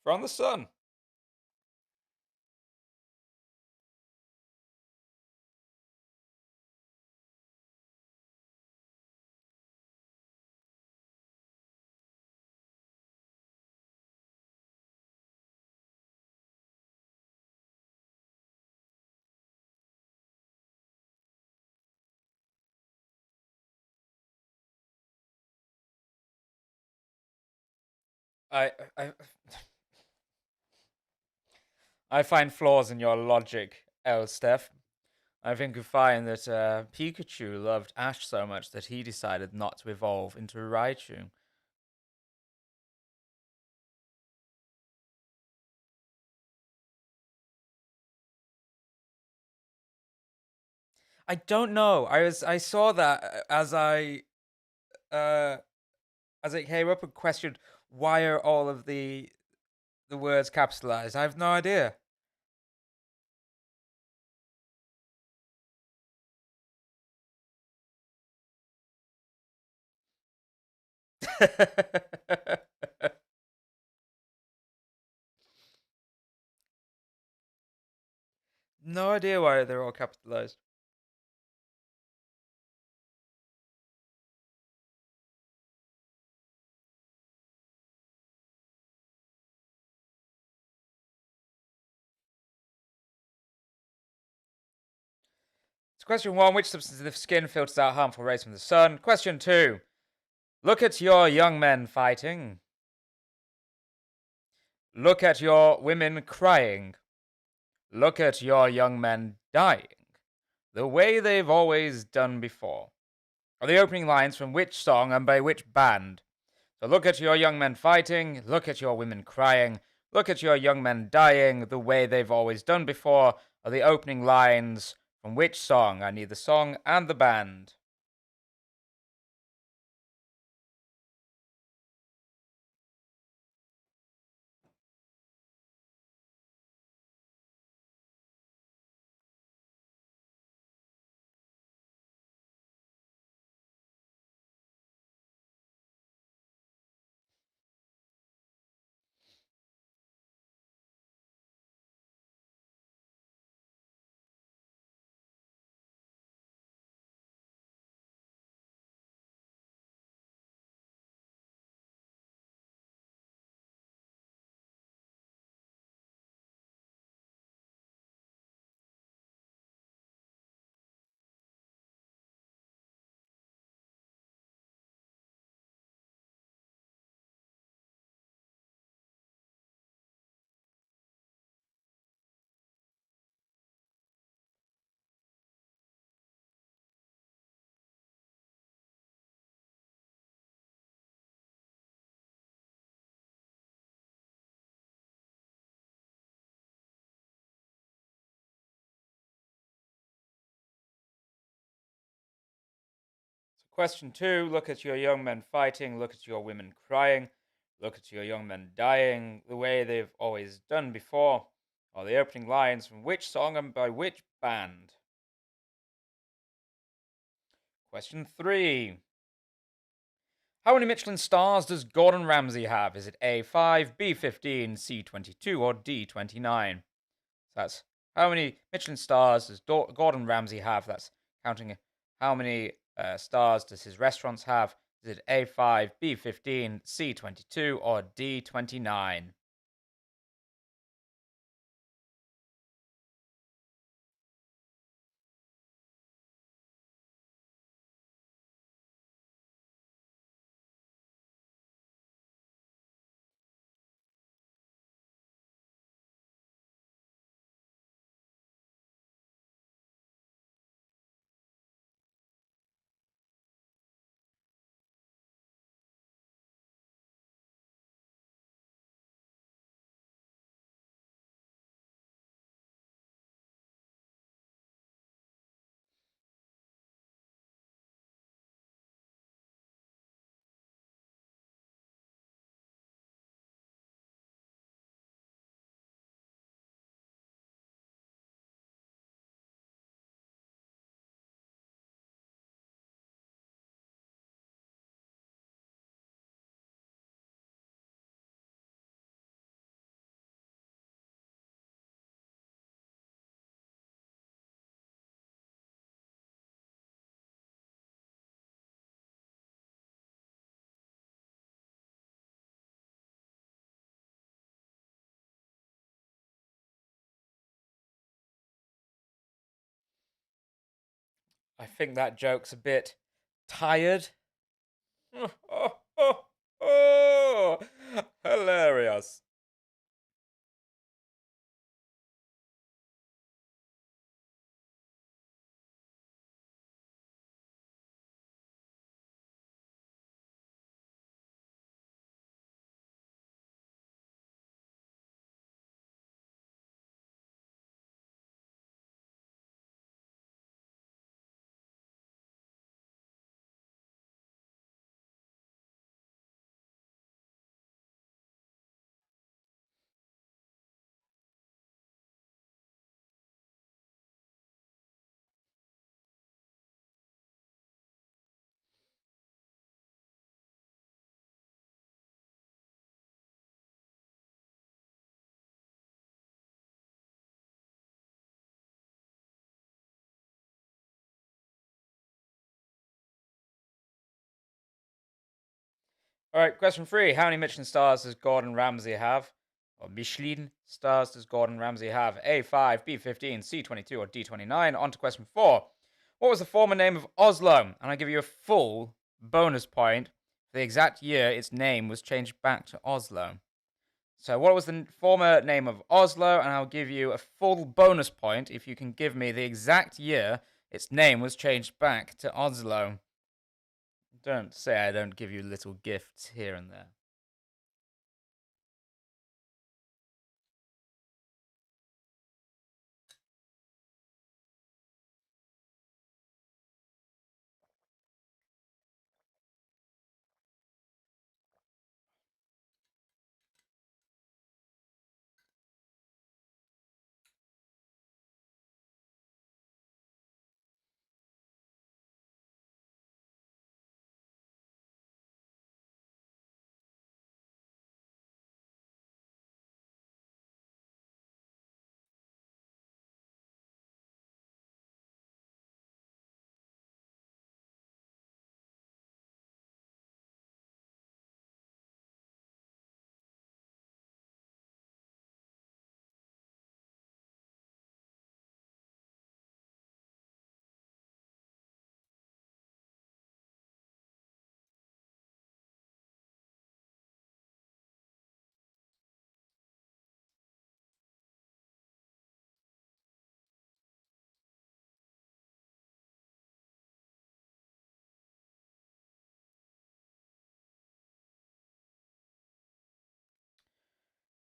from the sun. I I find flaws in your logic, Elsteph. I think you find that Pikachu loved Ash so much that he decided not to evolve into a Raichu. I don't know. I saw that uh as it came up and questioned why are all of the words capitalized. I have no idea. No idea why they're all capitalized. So question 1, which substance in the skin filters out harmful rays from the sun? Question 2, look at your young men fighting. Look at your women crying. Look at your young men dying, the way they've always done before. Are the opening lines from which song and by which band? So look at your young men fighting, look at your women crying, look at your young men dying, the way they've always done before, are the opening lines from which song? I need the song and the band. Question 2, look at your young men fighting, look at your women crying, look at your young men dying, the way they've always done before, are the opening lines from which song and by which band? Question 3, how many Michelin stars does Gordon Ramsay have? Is it A5, B15, C22, or D29? So that's how many Michelin stars does Gordon Ramsay have? That's counting how many stars does his restaurants have? Is it A5, B15, C22, or D29? I think that joke's a bit tired. Hilarious. All right, question 3. How many Michelin stars does Gordon Ramsay have? Or Michelin stars does Gordon Ramsay have? A5, B15, C22, or D29? On to question 4. What was the former name of Oslo? And I give you a full bonus point for the exact year its name was changed back to Oslo. So, what was the former name of Oslo? And I'll give you a full bonus point if you can give me the exact year its name was changed back to Oslo. Don't say I don't give you little gifts here and there.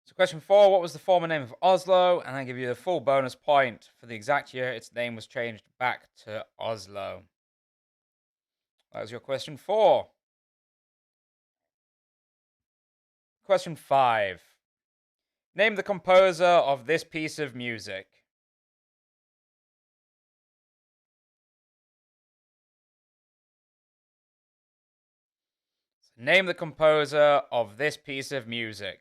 So, question 4. What was the former name of Oslo? And I give you the full bonus point for the exact year its name was changed back to Oslo. That was your question 4. Question 5. Name the composer of this piece of music. So, name the composer of this piece of music.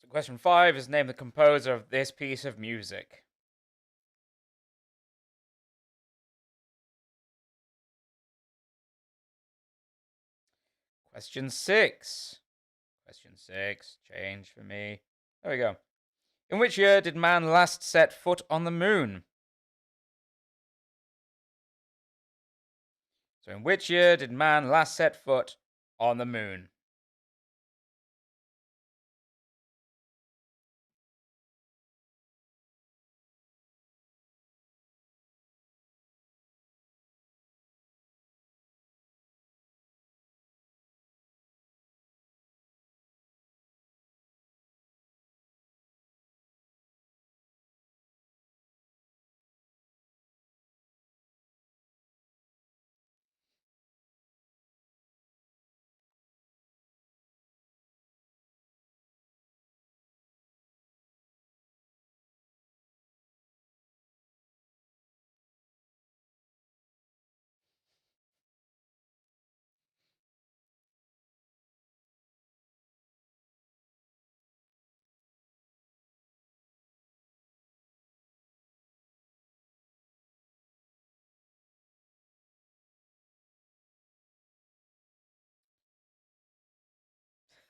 So, question 5 is name the composer of this piece of music. Question 6. Question 6. Change for me. There we go. In which year did man last set foot on the moon? So, in which year did man last set foot on the moon?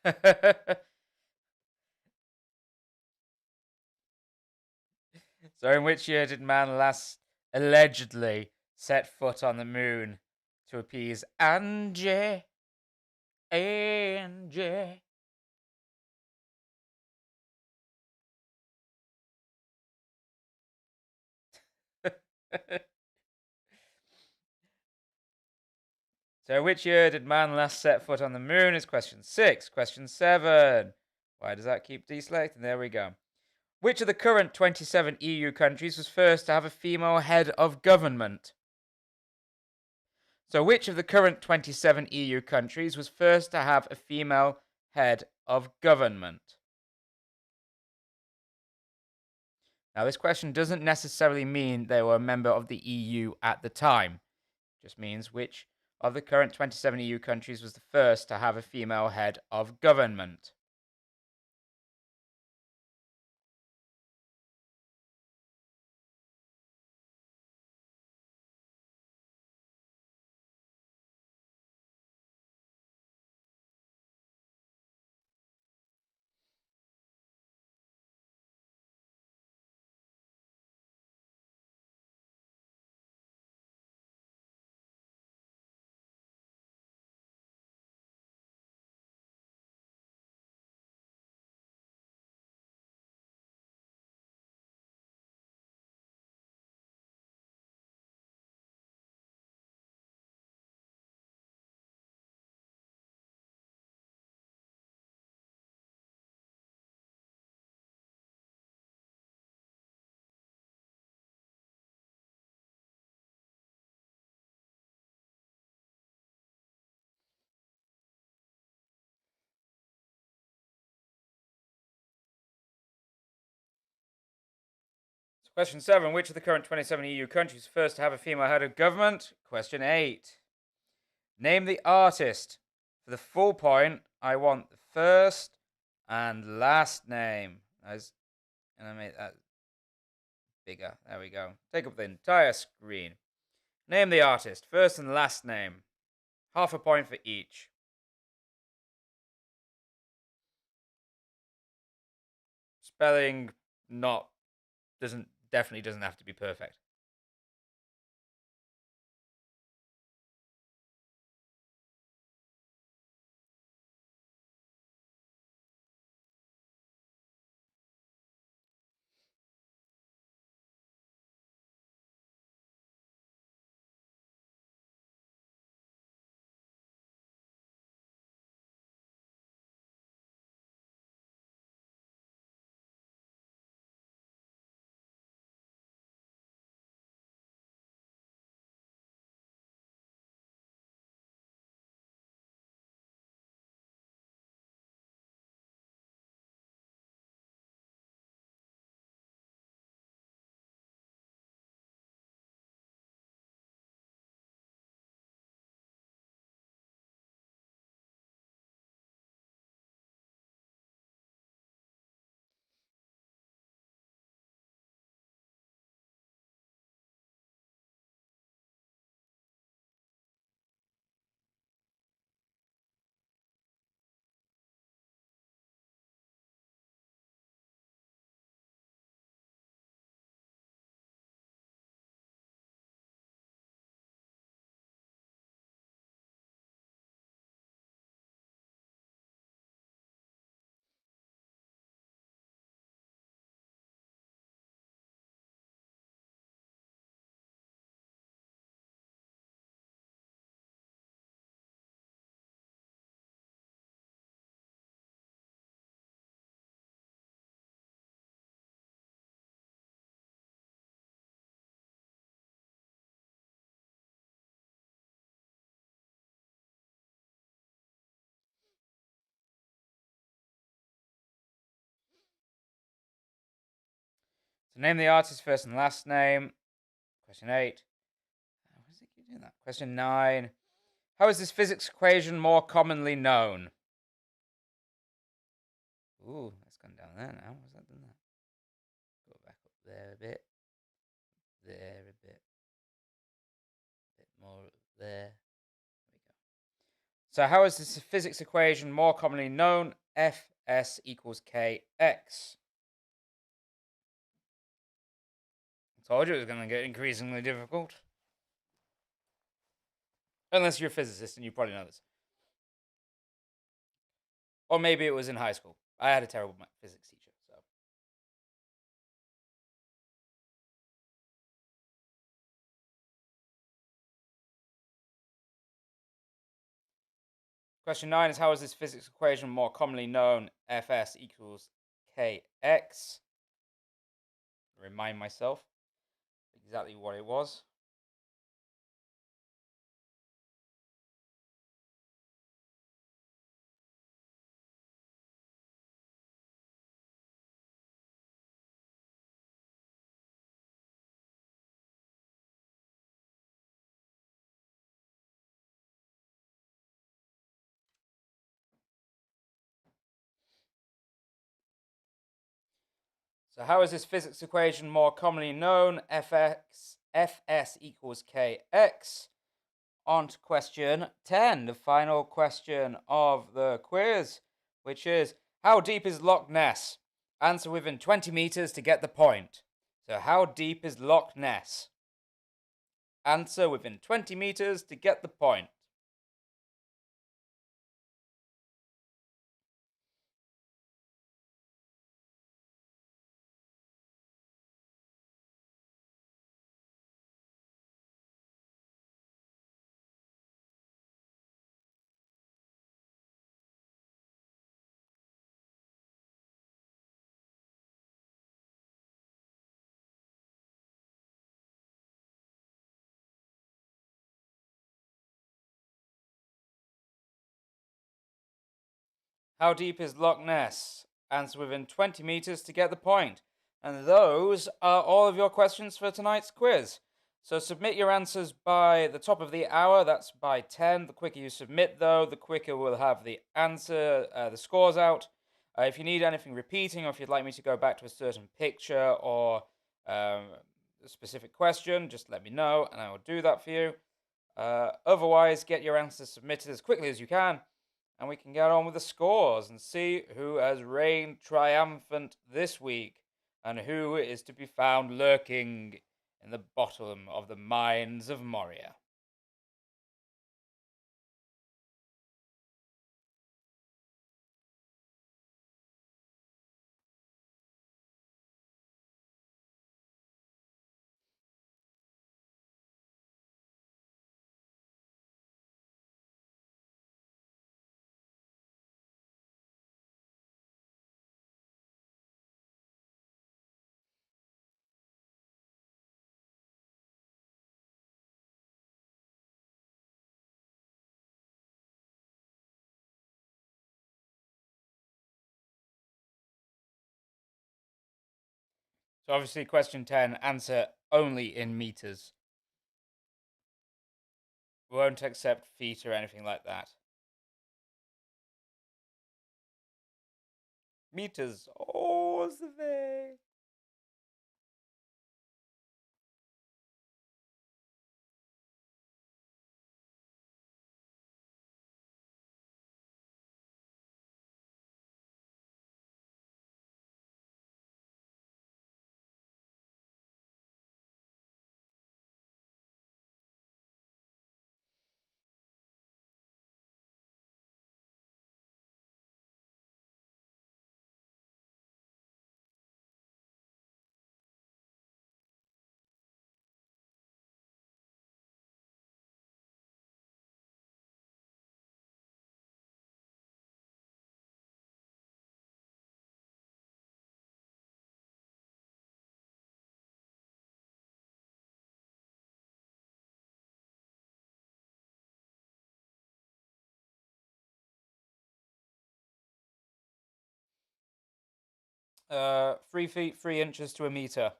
So, in which year did man last allegedly set foot on the moon to appease Angie? Angie. So, which year did man last set foot on the moon? Is question 6. Question 7. Why does that keep deselecting? There we go. Which of the current 27 EU countries was first to have a female head of government? So, which of the current 27 EU countries was first to have a female head of government? Now, this question doesn't necessarily mean they were a member of the EU at the time. It just means which of the current 27 EU countries was the first to have a female head of government. So question 7. Which of the current 27 EU countries was first to have a female head of government? Question 8. Name the artist. For the full point, I want the first and last name. And I made that bigger. There we go. Take up the entire screen. Name the artist. First and last name. Half a point for each. Spelling not definitely doesn't have to be perfect. So name the artist first and last name. Question 8. Why does it keep doing that? Question 9. How is this physics equation more commonly known? Ooh, that's gone down there now. What's that done that? Go back up there a bit. There a bit. A bit more up there. There we go. So how is this physics equation more commonly known? Fs equals kx. I told you it was going to get increasingly difficult. Unless you're a physicist and you probably know this. Or maybe it was in high school. I had a terrible physics teacher. So, question 9 is how is this physics equation more commonly known? Fs equals kx. Remind myself exactly what it was. So how is this physics equation more commonly known? Fs equals kx. On to question 10, the final question of the quiz, which is, how deep is Loch Ness? Answer within 20 meters to get the point. So how deep is Loch Ness? Answer within 20 meters to get the point. How deep is Loch Ness? Answer within 20 meters to get the point. And those are all of your questions for tonight's quiz. So submit your answers by the top of the hour. That's by 10. The quicker you submit, though, the quicker we'll have the answer, the scores out. If you need anything repeating, or if you'd like me to go back to a certain picture or a specific question, just let me know and I will do that for you. Otherwise, get your answers submitted as quickly as you can, and we can get on with the scores and see who has reigned triumphant this week and who is to be found lurking in the bottom of the mines of Moria. So obviously question 10, answer only in meters. We won't accept feet or anything like that. Meters. Oh, the the 3 feet 3 inches to a meter.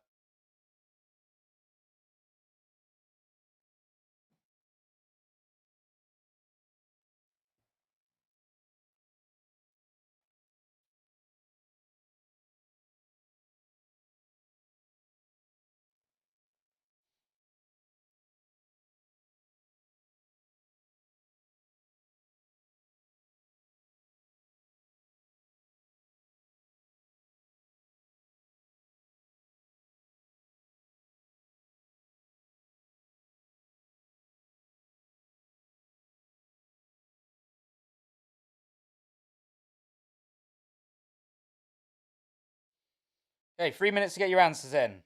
Okay, 3 minutes to get your answers in.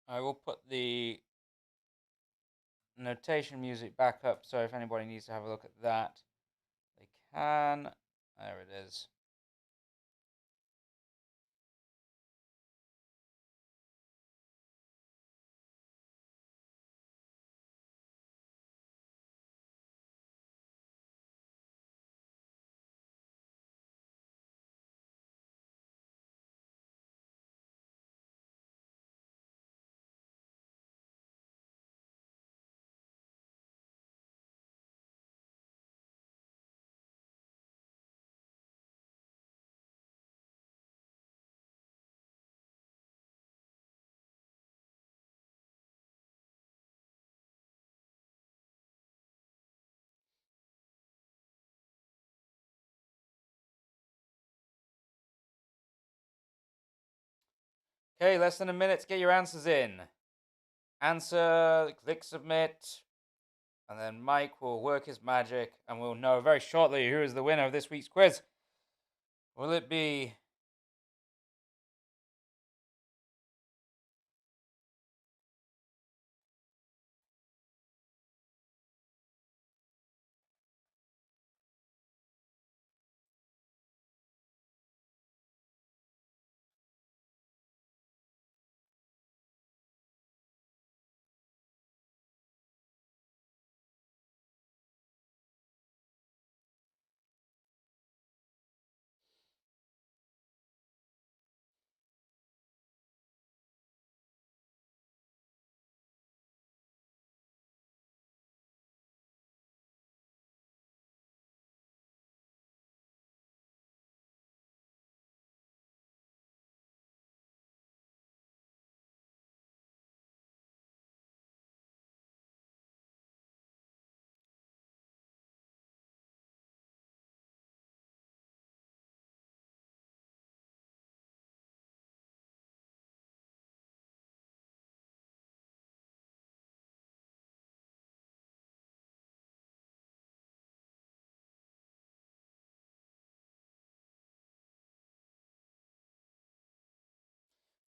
I will put the notation music back up, so if anybody needs to have a look at that, they can. There it is. Okay, less than a minute to get your answers in. Answer, click submit, and then Mike will work his magic, and we'll know very shortly who is the winner of this week's quiz. Will it be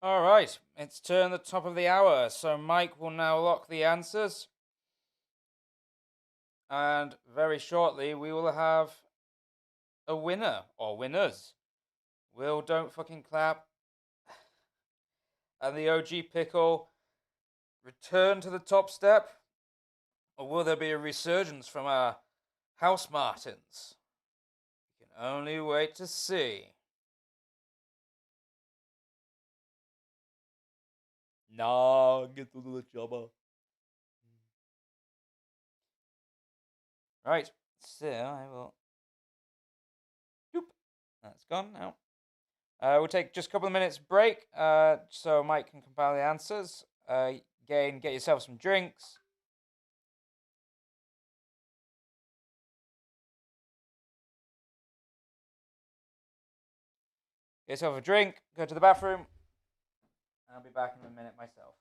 all right? It's turned the top of the hour, so Mike will now lock the answers, and very shortly we will have a winner or winners. Will Don't Fucking Clap and the OG Pickle return to the top step, or will there be a resurgence from our House Martins? We can only wait to see. Nah, get to the chopper. Right, so I will. Doop. That's gone now. We'll take just a couple of minutes break so Mike can compile the answers. Again, get yourself some drinks. Get yourself a drink, go to the bathroom. I'll be back in a minute myself.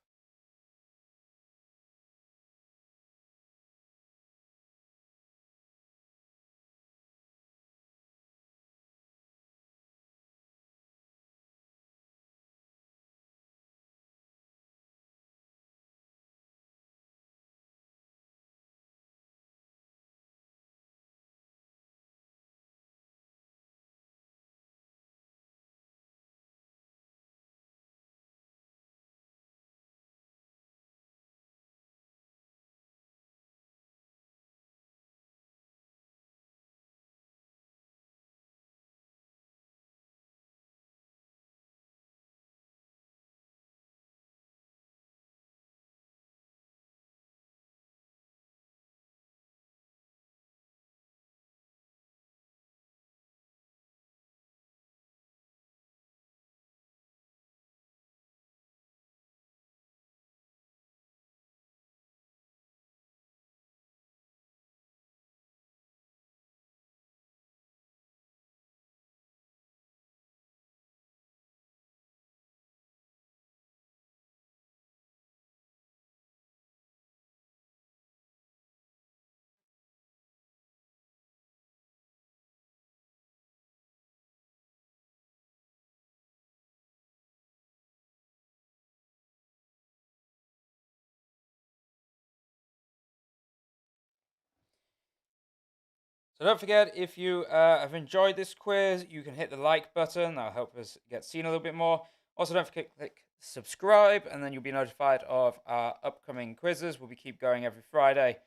So don't forget, if you have enjoyed this quiz, you can hit the like button. That'll help us get seen a little bit more. Also, don't forget to click subscribe, and then you'll be notified of our upcoming quizzes. We'll be keep going every Friday,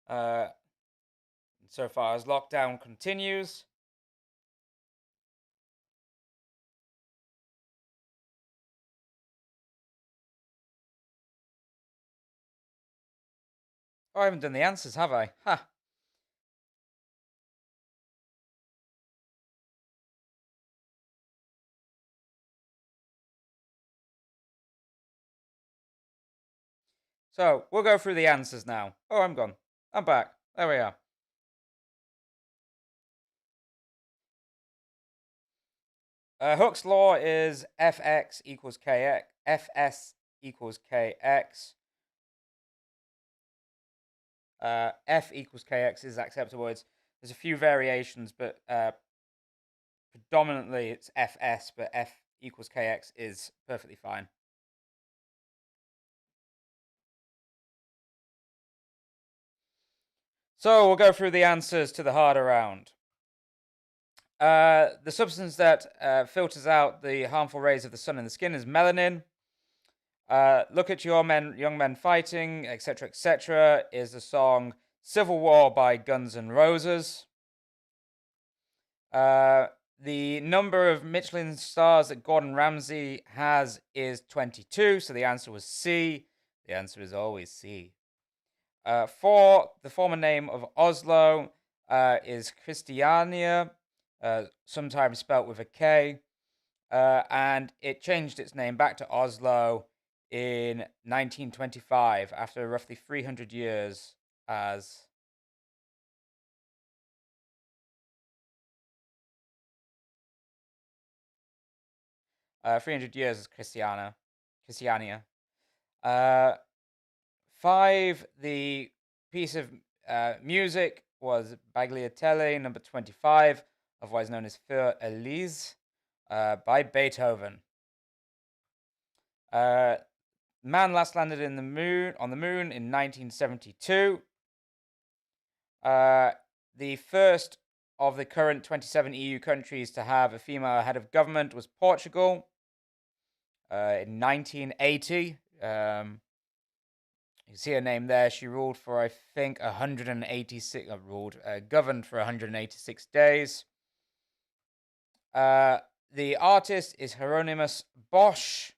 uh, so far as lockdown continues. Oh, I haven't done the answers, have I? Ha! So we'll go through the answers now. Oh, I'm gone. I'm back. There we are. Hooke's law is Fx equals Kx. Fs equals Kx. F equals Kx is acceptable. There's a few variations, but predominantly it's Fs, but F equals Kx is perfectly fine. So we'll go through the answers to the harder round. The substance that filters out the harmful rays of the sun in the skin is melanin. Look at Young Men Fighting, etc., etc., is the song Civil War by Guns N' Roses. The number of Michelin stars that Gordon Ramsay has is 22, so the answer was C. The answer is always C. For the former name of Oslo is Christiania, sometimes spelt with a K, and it changed its name back to Oslo in 1925 after roughly 300 years as 300 years as Christiania. 5, the piece of music was Bagliatelle number 25, otherwise known as Für Elise, by Beethoven. Man last landed on the moon in 1972. The first of the current 27 EU countries to have a female head of government was Portugal in 1980. You see her name there. She ruled for, I think, 186. Governed for 186 days. The artist is Hieronymus Bosch.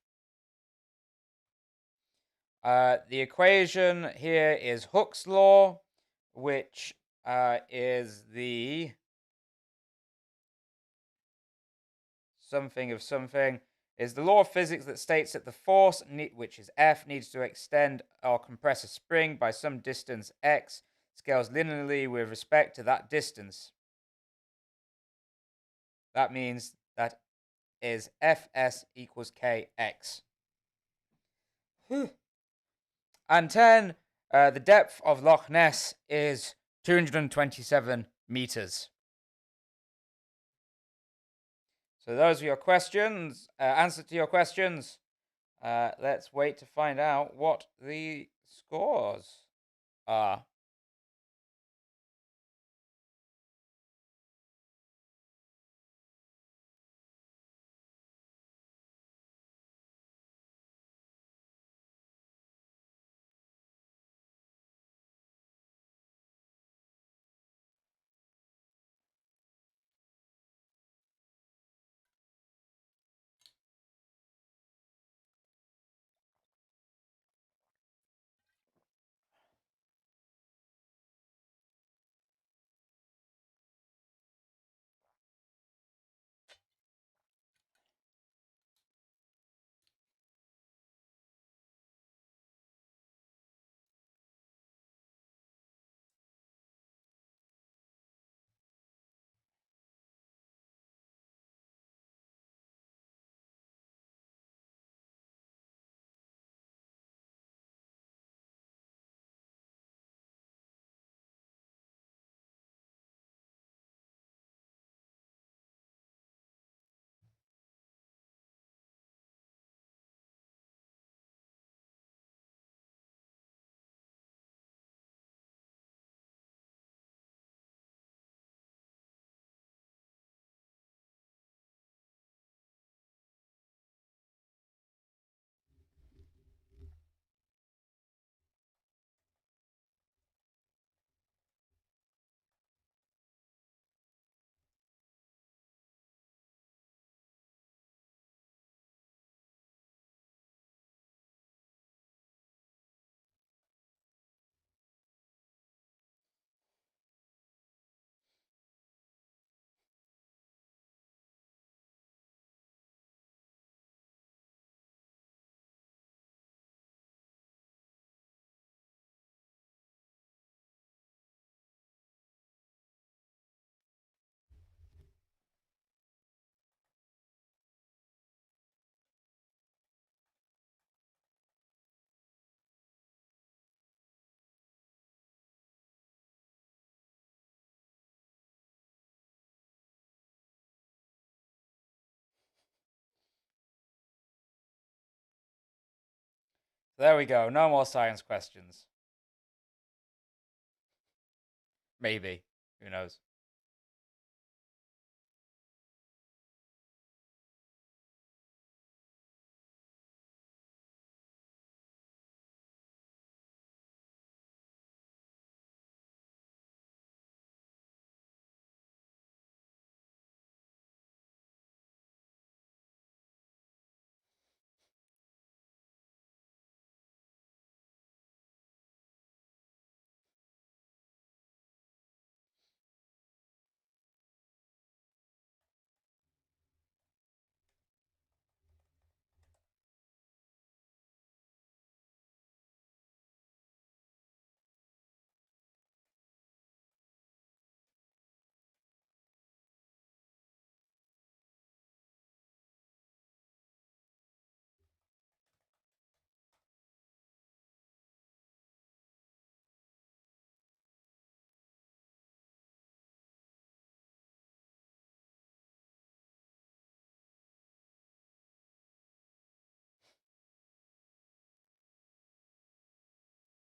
The equation here is Hooke's law, which is the something of something, is the law of physics that states that the force, which is F, needs to extend or compress a spring by some distance x, scales linearly with respect to that distance. That means that is Fs equals Kx. And 10, the depth of Loch Ness is 227 meters. So those are your questions, answer to your questions. Let's wait to find out what the scores are. There we go. No more science questions. Maybe. Who knows?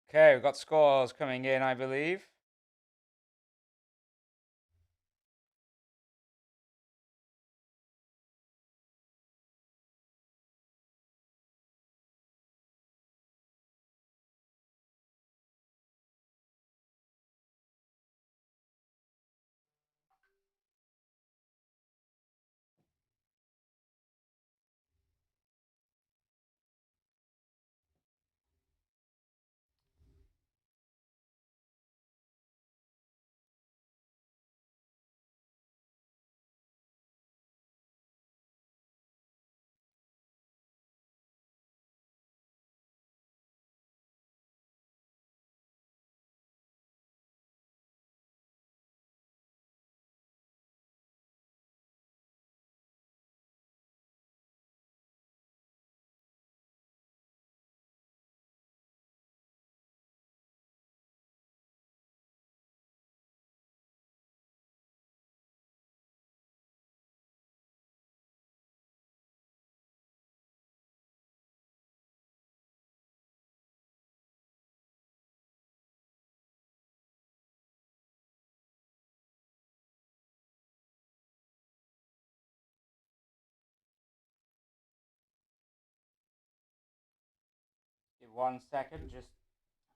Okay, we've got scores coming in, I believe. Give 1 second, just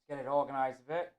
get it organized a bit.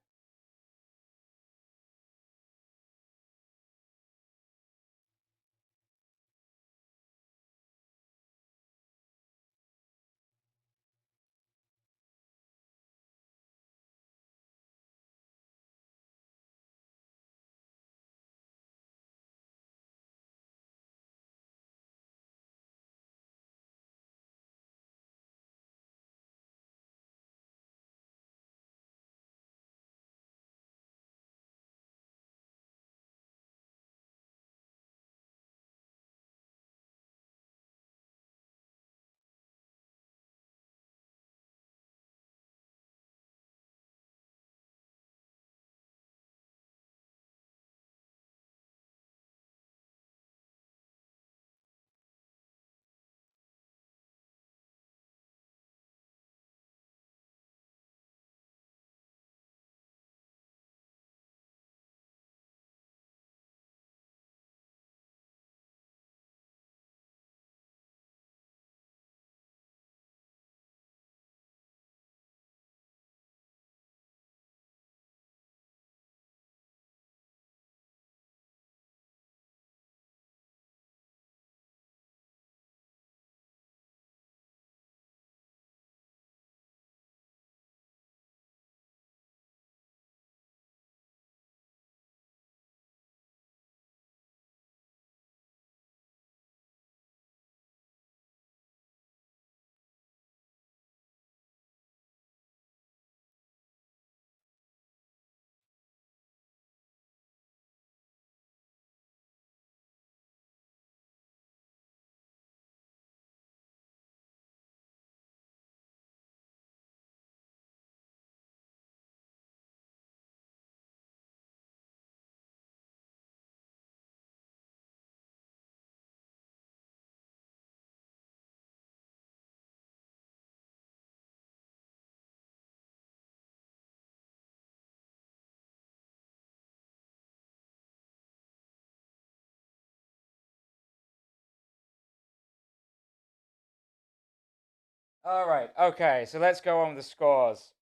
All right. Okay. So let's go on with the scores.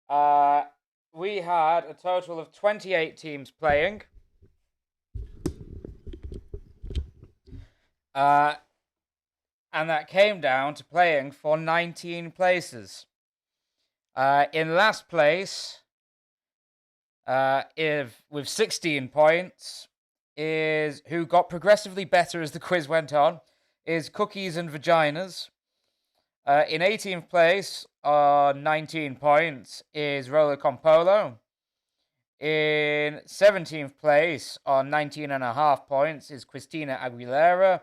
Uh, we had a total of 28 teams playing. And that came down to playing for 19 places. In last place, with 16 points, is who got progressively better as the quiz went on, is Cookies and Vaginas. In 18th place, 19 points, is Roller Compolo. In 17th place, on 19.5 points, is Christina Aguilera.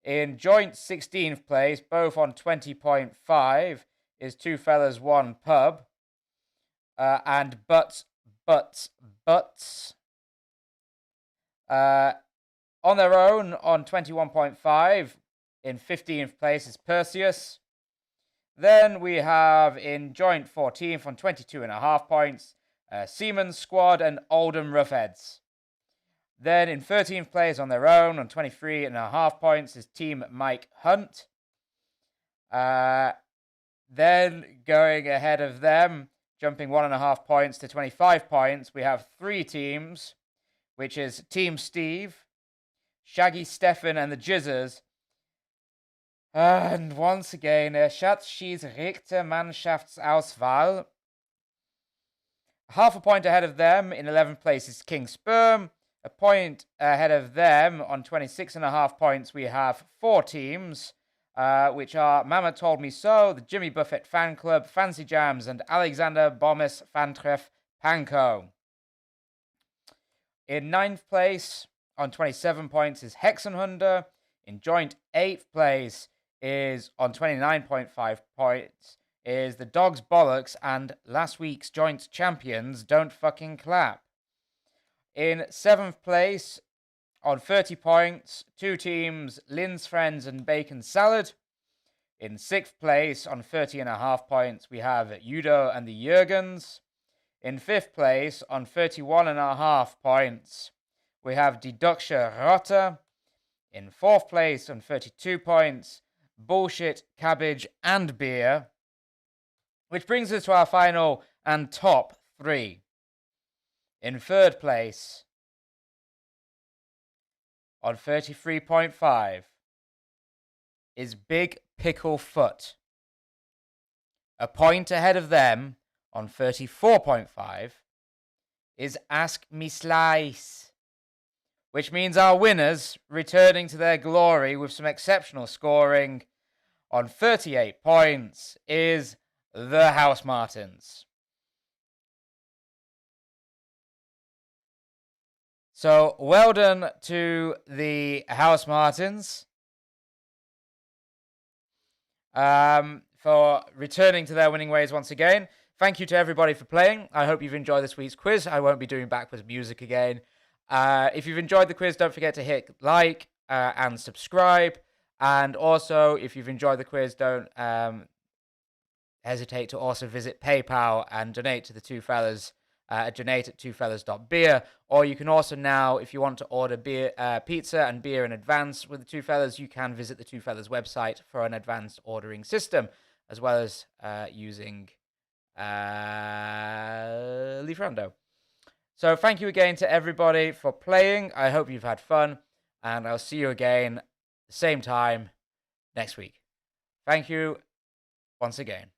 In joint 16th place, both on 20.5, is Two Fellas One Pub. And Butts. On their own, on 21.5, in 15th place is Perseus. Then we have in joint 14th on 22.5 points, Siemens Squad and Oldham Roughheads. Then in 13th place on their own on 23.5 points is Team Mike Hunt. Then going ahead of them, jumping 1.5 points to 25 points, we have three teams, which is Team Steve, Shaggy Stefan and the Jizzers. And once again, Schatzschiedsrichter Mannschaftsauswahl. Half a point ahead of them in 11th place is King Sperm. A point ahead of them on 26.5 points, we have four teams, which are Mama Told Me So, the Jimmy Buffett Fan Club, Fancy Jams, and Alexander Bomis Fantreff Panko. In 9th place on 27 points is Hexenhunder. In joint 8th place is on 29.5 points is the Dogs Bollocks and last week's joint champions Don't Fucking Clap. In 7th place on 30 points, two teams Lynn's Friends and Bacon Salad. In 6th place on 30.5 points we have Udo and the Jurgens. In 5th place on 31.5 points we have Deduction Rotter. In 4th place on 32 points, Bullshit, Cabbage and Beer. Which brings us to our final and top three. In 3rd place, on 33.5, is Big Pickle Foot. A point ahead of them, on 34.5, is Ask Me Slice. Which means our winners, returning to their glory with some exceptional scoring, on 38 points, is the House Martins. So, well done to the House Martins for returning to their winning ways once again. Thank you to everybody for playing. I hope you've enjoyed this week's quiz. I won't be doing backwards music again. If you've enjoyed the quiz, don't forget to hit like and subscribe. And also, if you've enjoyed the quiz, don't hesitate to also visit PayPal and donate to the Two Fellas. Donate at twofellas.beer, or you can also now, if you want to order beer, pizza and beer in advance with the Two Fellas, you can visit the Two Fellas website for an advanced ordering system, as well as using Liefrando. So thank you again to everybody for playing. I hope you've had fun, and I'll see you again the same time next week. Thank you once again.